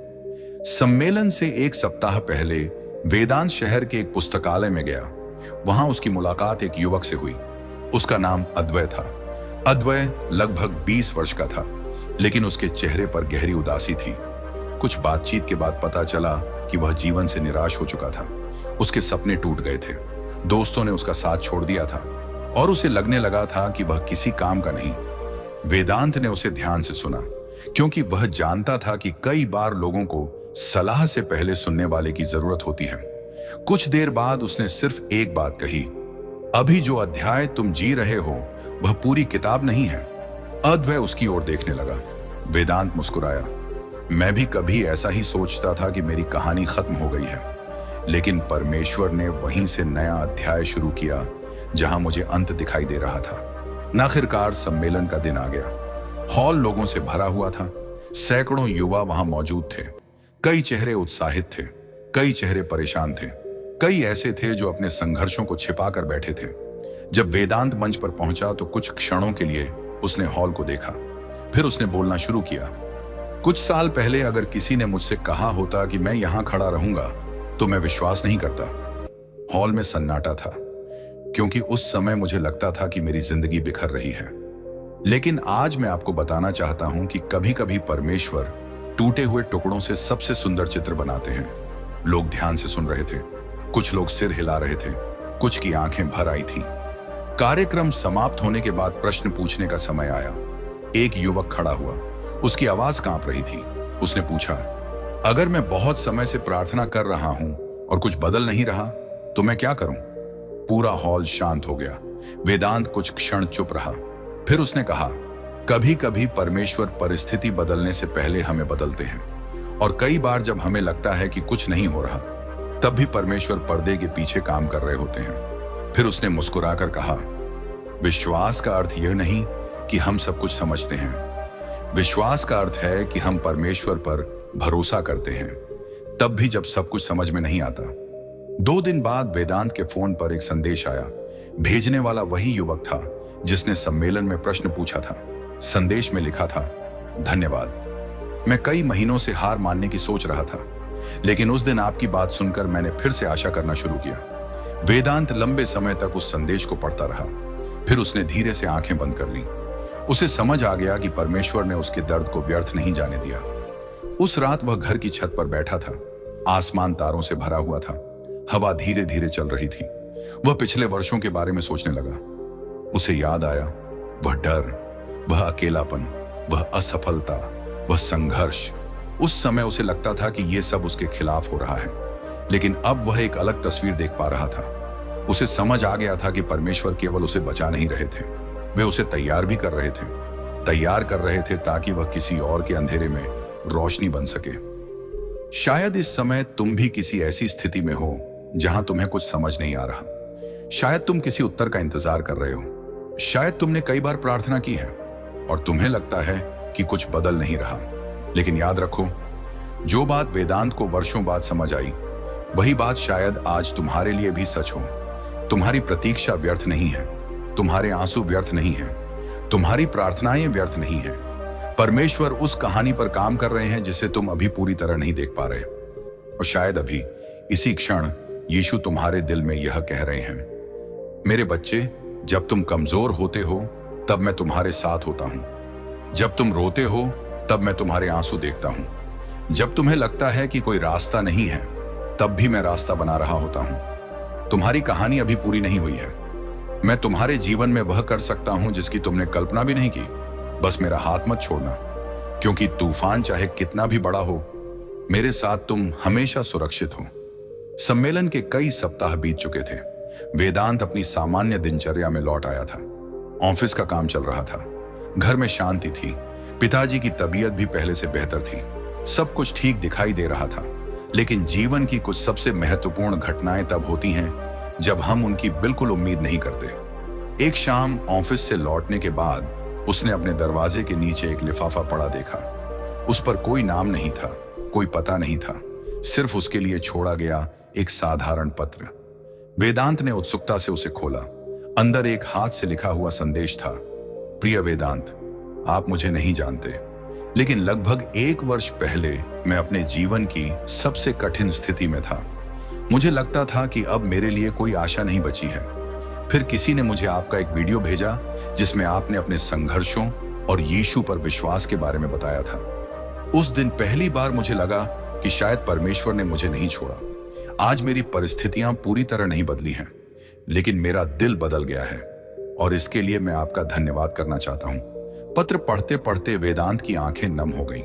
सम्मेलन से एक सप्ताह पहले वेदांत शहर के एक पुस्तकालय में गया। वहां उसकी मुलाकात एक युवक से हुई। उसका नाम अद्वय था। अद्वय लगभग 20 वर्ष का था, लेकिन उसके चेहरे पर गहरी उदासी थी। कुछ बातचीत के बाद पता चला कि वह जीवन से निराश हो चुका था। उसके सपने टूट गए थे। दोस्तों ने उसका साथ छोड़ दिया था और उसे लगने लगा था कि वह किसी काम का नहीं। वेदांत ने उसे ध्यान से सुना, क्योंकि वह जानता था कि कई बार लोगों को सलाह से पहले सुनने वाले की जरूरत होती है। कुछ देर बाद उसने सिर्फ एक बात कही, अभी जो अध्याय तुम जी रहे हो वह पूरी किताब नहीं है। अद्वय उसकी ओर देखने लगा। वेदांत मुस्कुराया। मैं भी कभी ऐसा ही सोचता था कि मेरी कहानी खत्म हो गई है, लेकिन परमेश्वर ने वहीं से नया अध्याय शुरू किया जहां मुझे अंत दिखाई दे रहा था। आखिरकार सम्मेलन का दिन आ गया। हॉल लोगों से भरा हुआ था। सैकड़ों युवा वहां मौजूद थे। कई चेहरे उत्साहित थे, कई चेहरे परेशान थे, कई ऐसे थे जो अपने संघर्षों को छिपाकर बैठे थे। जब वेदांत मंच पर पहुंचा तो कुछ क्षणों के लिए उसने हॉल को देखा। फिर उसने बोलना शुरू किया। कुछ साल पहले अगर किसी ने मुझसे कहा होता कि मैं यहां खड़ा रहूंगा, तो मैं विश्वास नहीं करता। हॉल में सन्नाटा था, क्योंकि उस समय मुझे लगता था कि मेरी जिंदगी बिखर रही है। लेकिन आज मैं आपको बताना चाहता हूं कि कभी कभी परमेश्वर टूटे हुए टुकड़ों से सबसे सुंदर चित्र बनाते हैं। लोग ध्यान से सुन रहे थे, कुछ लोग सिर हिला रहे थे, कुछ की आंखें भर आई थीं। कार्यक्रम समाप्त होने के बाद प्रश्न पूछने का समय आया। एक युवक खड़ा हुआ। उसकी आवाज कांप रही थी। उसने पूछा, अगर मैं बहुत समय से प्रार्थना कर रहा हूं और कुछ बदल नहीं रहा, तो मैं क्या करूं? पूरा हॉल शांत हो गया। वेदांत कुछ क्षण चुप रहा। फिर उसने कहा, कभी कभी परमेश्वर परिस्थिति बदलने से पहले हमें बदलते हैं, और कई बार जब हमें लगता है कि कुछ नहीं हो रहा, तब भी परमेश्वर पर्दे के पीछे काम कर रहे होते हैं। फिर उसने मुस्कुराकर कहा, विश्वास का अर्थ यह नहीं कि हम सब कुछ समझते हैं। विश्वास का अर्थ है कि हम परमेश्वर पर भरोसा करते हैं, तब भी जब सब कुछ समझ में नहीं आता। 2 दिन बाद वेदांत के फोन पर एक संदेश आया। भेजने वाला वही युवक था जिसने सम्मेलन में प्रश्न पूछा था। संदेश में लिखा था, धन्यवाद। मैं कई महीनों से हार मानने की सोच रहा था, लेकिन उस दिन आपकी बात सुनकर मैंने फिर से आशा करना शुरू किया। वेदांत लंबे समय तक उस संदेश को पढ़ता रहा। फिर उसने धीरे से आंखें बंद कर लीं। उसे समझ आ गया कि परमेश्वर ने उसके दर्द को व्यर्थ नहीं जाने दिया। उस रात वह घर की छत पर बैठा था। आसमान तारों से भरा हुआ था। हवा धीरे धीरे चल रही थी। वह पिछले वर्षों के बारे में सोचने लगा। उसे याद आया वह डर, वह अकेलापन, वह असफलता, वह संघर्ष। उस समय उसे लगता था कि यह सब उसके खिलाफ हो रहा है, लेकिन अब वह एक अलग तस्वीर देख पा रहा था। उसे समझ आ गया था कि परमेश्वर केवल उसे बचा नहीं रहे थे, वे उसे तैयार भी कर रहे थे ताकि वह किसी और के अंधेरे में रोशनी बन सके। शायद इस समय तुम भी किसी ऐसी स्थिति में हो जहां तुम्हें कुछ समझ नहीं आ रहा। शायद तुम किसी उत्तर का इंतजार कर रहे हो। शायद तुमने कई बार प्रार्थना की है और तुम्हें लगता है कि कुछ बदल नहीं रहा। लेकिन याद रखो, जो बात वेदांत को वर्षों बाद समझ आई, वही बात शायद आज तुम्हारे लिए भी सच हो। तुम्हारी प्रतीक्षा व्यर्थ नहीं है, तुम्हारे आंसू व्यर्थ नहीं है, तुम्हारी प्रार्थनाएं व्यर्थ नहीं है। परमेश्वर उस कहानी पर काम कर रहे हैं जिसे तुम अभी पूरी तरह नहीं देख पा रहे। और शायद अभी इसी क्षण यीशु तुम्हारे दिल में यह कह रहे हैं, मेरे बच्चे, जब तुम कमजोर होते हो तब मैं तुम्हारे साथ होता हूं। जब तुम रोते हो तब मैं तुम्हारे आंसू देखता हूं। जब तुम्हें लगता है कि कोई रास्ता नहीं है, तब भी मैं रास्ता बना रहा होता हूं। तुम्हारी कहानी अभी पूरी नहीं हुई है। मैं तुम्हारे जीवन में वह कर सकता हूं जिसकी तुमने कल्पना भी नहीं की। बस मेरा हाथ मत छोड़ना, क्योंकि तूफान चाहे कितना भी बड़ा हो, मेरे साथ तुम हमेशा सुरक्षित हो। सम्मेलन के कई सप्ताह बीत चुके थे। वेदांत अपनी सामान्य दिनचर्या में लौट आया था। ऑफिस का काम चल रहा था, घर में शांति थी, पिताजी की तबीयत भी पहले से बेहतर थी, सब कुछ ठीक दिखाई दे रहा था। लेकिन जीवन की कुछ सबसे महत्वपूर्ण घटनाएं तब होती हैं जब हम उनकी बिल्कुल उम्मीद नहीं करते। एक शाम ऑफिस से लौटने के बाद उसने अपने दरवाजे के नीचे एक लिफाफा पड़ा देखा। उस पर कोई नाम नहीं था, कोई पता नहीं था, सिर्फ उसके लिए छोड़ा गया एक साधारण पत्र। वेदांत ने उत्सुकता से उसे खोला। अंदर एक हाथ से लिखा हुआ संदेश था, प्रिय वेदांत, आप मुझे नहीं जानते, लेकिन लगभग 1 वर्ष पहले मैं अपने जीवन की सबसे कठिन स्थिति में था। मुझे लगता था कि अब मेरे लिए कोई आशा नहीं बची है। फिर किसी ने मुझे आपका एक वीडियो भेजा जिसमें आपने अपने संघर्षों और यीशु पर विश्वास के बारे में बताया था। उस दिन पहली बार मुझे लगा कि शायद परमेश्वर ने मुझे नहीं छोड़ा। आज मेरी परिस्थितियां पूरी तरह नहीं बदली हैं, लेकिन मेरा दिल बदल गया है और इसके लिए मैं आपका धन्यवाद करना चाहता हूं। पत्र पढ़ते पढ़ते वेदांत की आंखें नम हो गईं,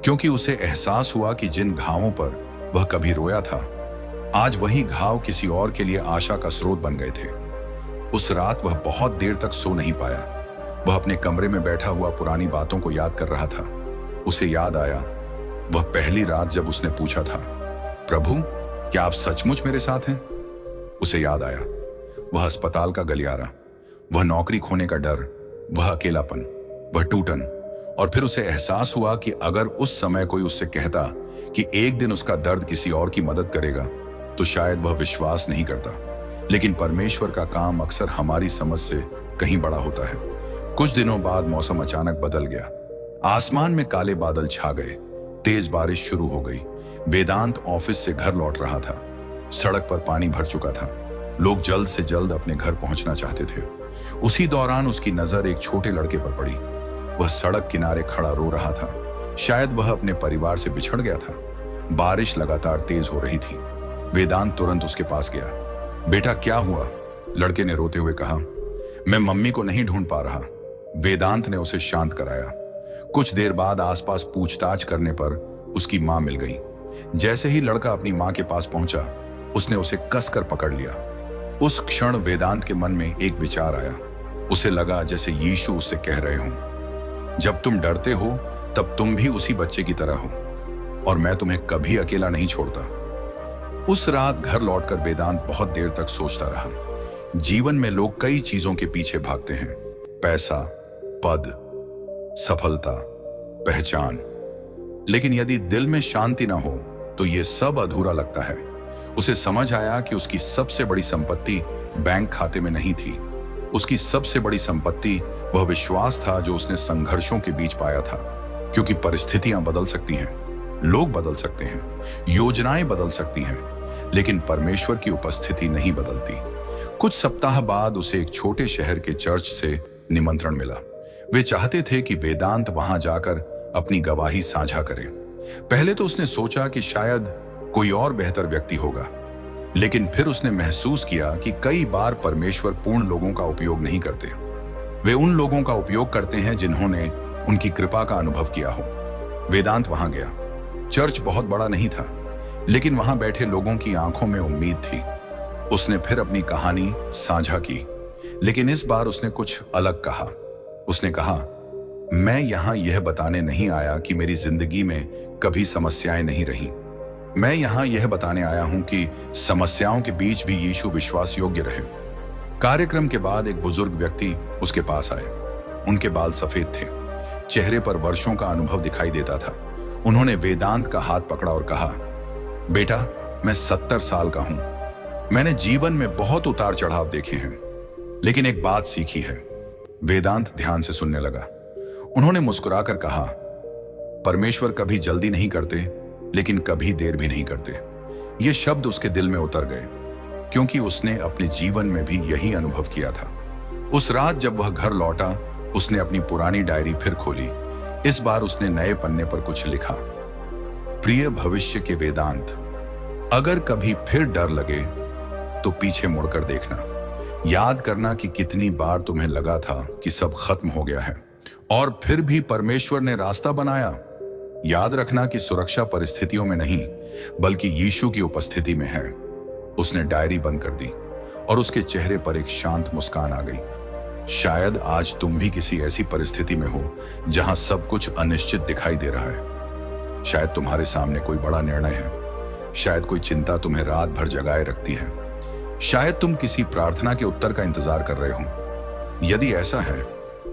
क्योंकि उसे एहसास हुआ कि जिन घावों पर वह कभी रोया था, आज वही घाव किसी और के लिए आशा का स्रोत बन गए थे। उस रात वह बहुत देर तक सो नहीं पाया। वह अपने कमरे में बैठा हुआ पुरानी बातों को याद कर रहा था। उसे याद आया वह पहली रात जब उसने पूछा था, प्रभु, क्या आप सचमुच मेरे साथ हैं? उसे याद आया वह अस्पताल का गलियारा, वह नौकरी खोने का डर, वह अकेलापन, वह टूटन। और फिर उसे एहसास हुआ कि अगर उस समय कोई उससे कहता कि एक दिन उसका दर्द किसी और की मदद करेगा, तो शायद वह विश्वास नहीं करता। लेकिन परमेश्वर का काम अक्सर हमारी समझ से कहीं बड़ा होता है। कुछ दिनों बाद मौसम अचानक बदल गया। आसमान में काले बादल छा गए, तेज बारिश शुरू हो गई। वेदांत ऑफिस से घर लौट रहा था। सड़क पर पानी भर चुका था। लोग जल्द से जल्द अपने घर पहुंचना चाहते थे। उसी दौरान उसकी नजर एक छोटे लड़के पर पड़ी। वह सड़क किनारे खड़ा रो रहा था। शायद वह अपने परिवार से बिछड़ गया था। बारिश लगातार तेज हो रही थी। वेदांत तुरंत उसके पास गया। बेटा, क्या हुआ? लड़के ने रोते हुए कहा। मैं मम्मी को नहीं ढूंढ पा रहा। वेदांत ने उसे शांत कराया। कुछ देर बाद आसपास पूछताछ करने पर उसकी मां मिल गई। जैसे ही लड़का अपनी मां के पास पहुंचा, उसने उसे कसकर पकड़ लिया। उस क्षण वेदांत के मन में एक विचार आया। उसे लगा जैसे यीशु उससे कह रहे हों, जब तुम डरते हो तब तुम भी उसी बच्चे की तरह हो, और मैं तुम्हें कभी अकेला नहीं छोड़ता। उस रात घर लौटकर वेदांत बहुत देर तक सोचता रहा। जीवन में लोग कई चीजों के पीछे भागते हैं, पैसा, पद, सफलता, पहचान। लेकिन यदि दिल में शांति ना हो तो यह सब अधूरा लगता है। उसे समझ आया कि उसकी सबसे बड़ी संपत्ति बैंक खाते में नहीं थी। उसकी सबसे बड़ी संपत्ति वह विश्वास था जो उसने संघर्षों के बीच पाया था। क्योंकि परिस्थितियां बदल सकती हैं, लोग बदल सकते हैं, योजनाएं बदल सकती हैं, लेकिन परमेश्वर की उपस्थिति नहीं बदलती। कुछ सप्ताह बाद उसे एक छोटे शहर के चर्च से निमंत्रण मिला। वे चाहते थे कि वेदांत वहां जाकर अपनी गवाही साझा करे। पहले तो उसने सोचा कि शायद कोई और बेहतर व्यक्ति होगा, लेकिन फिर उसने महसूस किया कि कई बार परमेश्वर पूर्ण लोगों का उपयोग नहीं करते। वे उन लोगों का उपयोग करते हैं जिन्होंने उनकी कृपा का अनुभव किया हो। वेदांत वहां गया। चर्च बहुत बड़ा नहीं था, लेकिन वहां बैठे लोगों की आंखों में उम्मीद थी। उसने फिर अपनी कहानी साझा की, लेकिन इस बार उसने कुछ अलग कहा। उसने कहा, मैं यहां यह बताने नहीं आया कि मेरी जिंदगी में कभी समस्याएं नहीं रहीं। मैं यहां यह बताने आया हूं कि समस्याओं के बीच भी यीशु विश्वास योग्य रहे। कार्यक्रम के बाद एक बुजुर्ग व्यक्ति उसके पास आए। उनके बाल सफेद थे, चेहरे पर वर्षों का अनुभव दिखाई देता था। उन्होंने वेदांत का हाथ पकड़ा और कहा, बेटा, मैं 70 साल का हूं। मैंने जीवन में बहुत उतार चढ़ाव देखे हैं, लेकिन एक बात सीखी है। वेदांत ध्यान से सुनने लगा। उन्होंने मुस्कुराकर कहा, परमेश्वर कभी जल्दी नहीं करते, लेकिन कभी देर भी नहीं करते। ये शब्द उसके दिल में उतर गए, क्योंकि उसने अपने जीवन में भी यही अनुभव किया था। उस रात जब वह घर लौटा, उसने अपनी पुरानी डायरी फिर खोली। इस बार उसने नए पन्ने पर कुछ लिखा। प्रिय भविष्य के वेदांत, अगर कभी फिर डर लगे तो पीछे मुड़कर देखना। याद करना कि कितनी बार तुम्हें लगा था कि सब खत्म हो गया है, और फिर भी परमेश्वर ने रास्ता बनाया। याद रखना कि सुरक्षा परिस्थितियों में नहीं, बल्कि यीशु की उपस्थिति में है। उसने डायरी बंद कर दी और उसके चेहरे पर एक शांत मुस्कान आ गई। शायद आज तुम भी किसी ऐसी परिस्थिति में हो जहां सब कुछ अनिश्चित दिखाई दे रहा है। शायद तुम्हारे सामने कोई बड़ा निर्णय है। शायद कोई चिंता तुम्हें रात भर जगाए रखती है। शायद तुम किसी प्रार्थना के उत्तर का इंतजार कर रहे हो। यदि ऐसा है,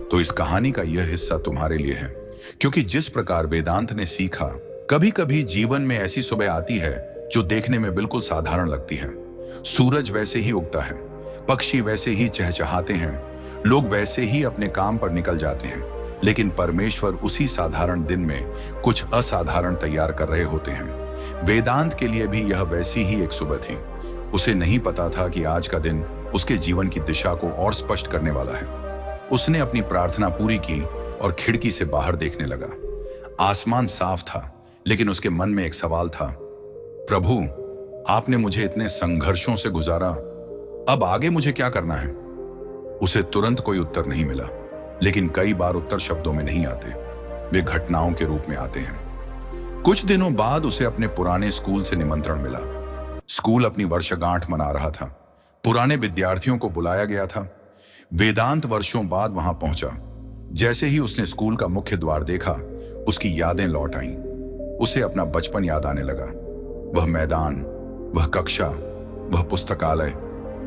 तो इस कहानी का यह हिस्सा तुम्हारे लिए है, क्योंकि जिस प्रकार वेदांत ने सीखा, कभी कभी जीवन में ऐसी सुबह आती है जो देखने में बिल्कुल साधारण लगती है। सूरज वैसे ही उगता है, पक्षी वैसे ही चहचहाते हैं, लोग वैसे ही अपने काम पर निकल जाते हैं, लेकिन परमेश्वर उसी साधारण दिन में कुछ असाधारण तैयार कर रहे होते हैं। वेदांत के लिए भी यह वैसी ही एक सुबह थी। उसे नहीं पता था कि आज का दिन उसके जीवन की दिशा को और स्पष्ट करने वाला है। उसने अपनी प्रार्थना पूरी की और खिड़की से बाहर देखने लगा। आसमान साफ था, लेकिन उसके मन में एक सवाल था, प्रभु, आपने मुझे इतने संघर्षों से गुजारा, अब आगे मुझे क्या करना है? उसे तुरंत कोई उत्तर नहीं मिला, लेकिन कई बार उत्तर शब्दों में नहीं आते, वे घटनाओं के रूप में आते हैं। कुछ दिनों बाद उसे अपने पुराने स्कूल से निमंत्रण मिला। स्कूल अपनी वर्षगांठ मना रहा था। पुराने विद्यार्थियों को बुलाया गया था। वेदांत वर्षों बाद वहां पहुंचा। जैसे ही उसने स्कूल का मुख्य द्वार देखा, उसकी यादें लौट आईं। उसे अपना बचपन याद आने लगा। वह मैदान, वह कक्षा, वह पुस्तकालय,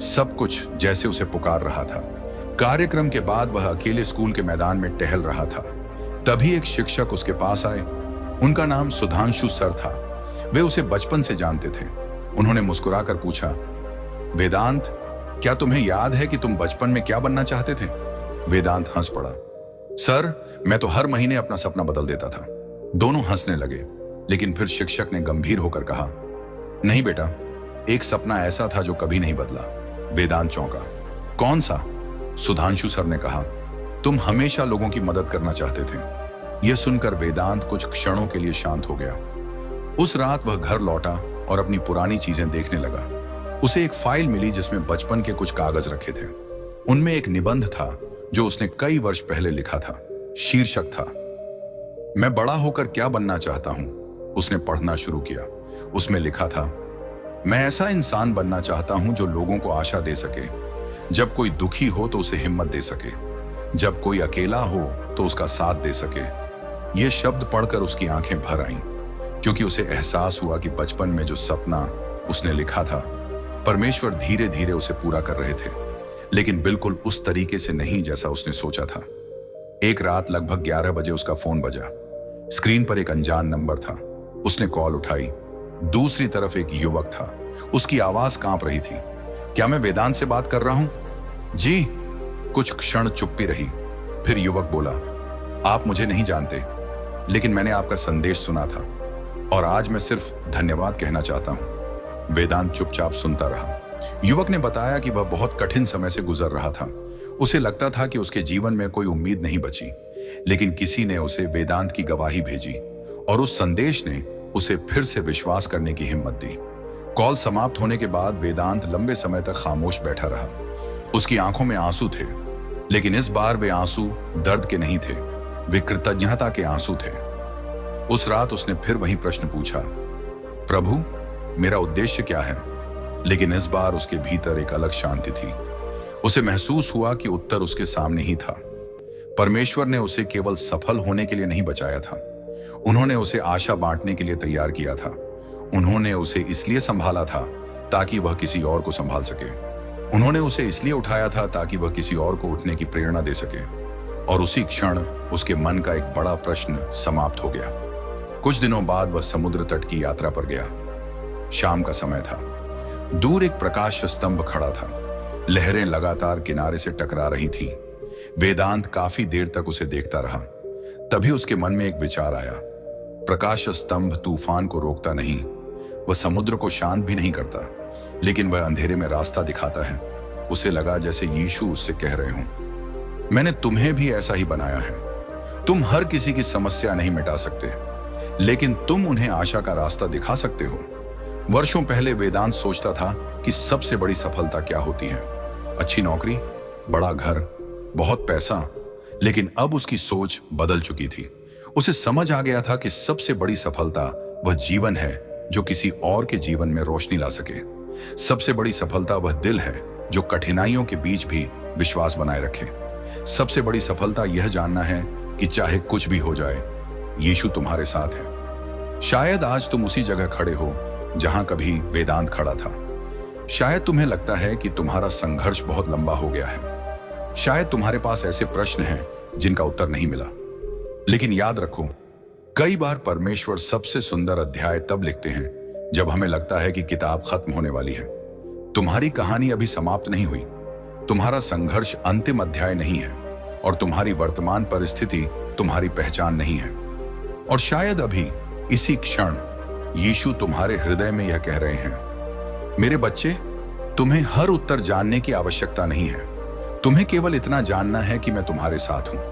सब कुछ जैसे उसे पुकार रहा था। कार्यक्रम के बाद वह अकेले स्कूल के मैदान में टहल रहा था। तभी एक शिक्षक उसके पास आए। उनका नाम सुधांशु सर था। वे उसे बचपन से जानते थे। उन्होंने मुस्कुराकर पूछा, वेदांत, क्या तुम्हें याद है कि तुम बचपन में क्या बनना चाहते थे? वेदांत हंस पड़ा। सर, मैं तो हर महीने अपना सपना बदल देता था। दोनों हंसने लगे, लेकिन फिर शिक्षक ने गंभीर होकर कहा, नहीं बेटा, एक सपना ऐसा था जो कभी नहीं बदला। वेदांत चौंका। कौन सा? सुधांशु सर ने कहा, तुम हमेशा लोगों की मदद करना चाहते थे। यह सुनकर वेदांत कुछ क्षणों के लिए शांत हो गया। उस रात वह घर लौटा और अपनी पुरानी चीजें देखने लगा। उसे एक फाइल मिली जिसमें बचपन के कुछ कागज रखे थे। उनमें एक निबंध था जो उसने कई वर्ष पहले लिखा था। शीर्षक था, मैं बड़ा होकर क्या बनना चाहता हूं। उसने पढ़ना शुरू किया। उसमें लिखा था, मैं ऐसा इंसान बनना चाहता हूं जो लोगों को आशा दे सके। जब कोई दुखी हो तो उसे हिम्मत दे सके। जब कोई अकेला हो तो उसका साथ दे सके। ये शब्द पढ़कर उसकी आंखें भर आईं, क्योंकि उसे एहसास हुआ कि बचपन में जो सपना उसने लिखा था, परमेश्वर धीरे धीरे उसे पूरा कर रहे थे, लेकिन बिल्कुल उस तरीके से नहीं जैसा उसने सोचा था। एक रात लगभग 11 बजे उसका फोन बजा। स्क्रीन पर एक अनजान नंबर था। उसने कॉल उठाई। दूसरी तरफ एक युवक था। उसकी आवाज कांप रही थी। क्या मैं वेदांत से बात कर रहा हूं? जी। कुछ क्षण चुप्पी रही। फिर युवक बोला, आप मुझे नहीं जानते, लेकिन मैंने आपका संदेश सुना था और आज मैं सिर्फ धन्यवाद कहना चाहता हूं। वेदांत चुपचाप सुनता रहा। युवक ने बताया कि वह बहुत कठिन समय से गुजर रहा था। उसे लगता था कि उसके जीवन में कोई उम्मीद नहीं बची, लेकिन किसी ने उसे वेदांत की गवाही भेजी और उस संदेश ने उसे फिर से विश्वास करने की हिम्मत दी। कॉल समाप्त होने के बाद वेदांत लंबे समय तक खामोश बैठा रहा। उसकी आंखों में आंसू थे, लेकिन इस बार वे आंसू दर्द के नहीं थे, वे कृतज्ञता के आंसू थे। उस रात उसने फिर वही प्रश्न पूछा, प्रभु मेरा उद्देश्य क्या है? लेकिन इस बार उसके भीतर एक अलग शांति थी। उसे महसूस हुआ कि उत्तर उसके सामने ही था। परमेश्वर ने उसे केवल सफल होने के लिए नहीं बचाया था, उन्होंने उसे आशा बांटने के लिए तैयार किया था। उन्होंने उसे इसलिए संभाला था ताकि वह किसी और को संभाल सके। उन्होंने उसे इसलिए उठाया था ताकि वह किसी और को उठने की प्रेरणा दे सके। और उसी क्षण उसके मन का एक बड़ा प्रश्न समाप्त हो गया। कुछ दिनों बाद वह समुद्र तट की यात्रा पर गया। शाम का समय था। दूर एक प्रकाश स्तंभ खड़ा था। लहरें लगातार किनारे से टकरा रही थीं। वेदांत काफी देर तक उसे देखता रहा। तभी उसके मन में एक विचार आया। प्रकाश स्तंभ तूफान को रोकता नहीं, वह समुद्र को शांत भी नहीं करता, लेकिन वह अंधेरे में रास्ता दिखाता है। उसे लगा जैसे यीशु उससे कह रहे हों, मैंने तुम्हें भी ऐसा ही बनाया है। तुम हर किसी की समस्या नहीं मिटा सकते, लेकिन तुम उन्हें आशा का रास्ता दिखा सकते हो। वर्षों पहले वेदांत सोचता था कि सबसे बड़ी सफलता क्या होती है, अच्छी नौकरी, बड़ा घर, बहुत पैसा। लेकिन अब उसकी सोच बदल चुकी थी। उसे समझ आ गया था कि सबसे बड़ी सफलता वह जीवन है जो किसी और के जीवन में रोशनी ला सके। सबसे बड़ी सफलता वह दिल है जो कठिनाइयों के बीच भी विश्वास बनाए रखे। सबसे बड़ी सफलता यह जानना है कि चाहे कुछ भी हो जाए, यीशु तुम्हारे साथ है। शायद आज तुम उसी जगह खड़े हो जहां कभी वेदांत खड़ा था। शायद तुम्हें लगता है कि तुम्हारा संघर्ष बहुत लंबा हो गया है। शायद तुम्हारे पास ऐसे प्रश्न हैं जिनका उत्तर नहीं मिला। लेकिन याद रखो, कई बार परमेश्वर सबसे सुंदर अध्याय तब लिखते हैं जब हमें लगता है कि किताब खत्म होने वाली है। तुम्हारी कहानी अभी समाप्त नहीं हुई। तुम्हारा संघर्ष अंतिम अध्याय नहीं है, और तुम्हारी वर्तमान परिस्थिति तुम्हारी पहचान नहीं है। और शायद अभी इसी क्षण यीशु तुम्हारे हृदय में यह कह रहे हैं, मेरे बच्चे, तुम्हें हर उत्तर जानने की आवश्यकता नहीं है। तुम्हें केवल इतना जानना है कि मैं तुम्हारे साथ हूं।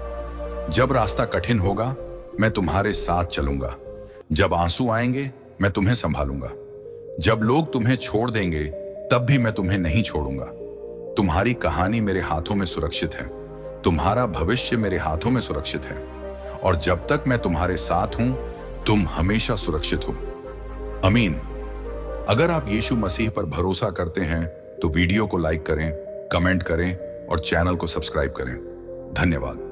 जब रास्ता कठिन होगा, मैं तुम्हारे साथ चलूंगा। जब आंसू आएंगे, मैं तुम्हें संभालूंगा। जब लोग तुम्हें छोड़ देंगे, तब भी मैं तुम्हें नहीं छोड़ूंगा। तुम्हारी कहानी मेरे हाथों में सुरक्षित है। तुम्हारा भविष्य मेरे हाथों में सुरक्षित है। और जब तक मैं तुम्हारे साथ हूं, तुम हमेशा सुरक्षित हो। आमीन। अगर आप यीशु मसीह पर भरोसा करते हैं तो वीडियो को लाइक करें, कमेंट करें और चैनल को सब्सक्राइब करें। धन्यवाद।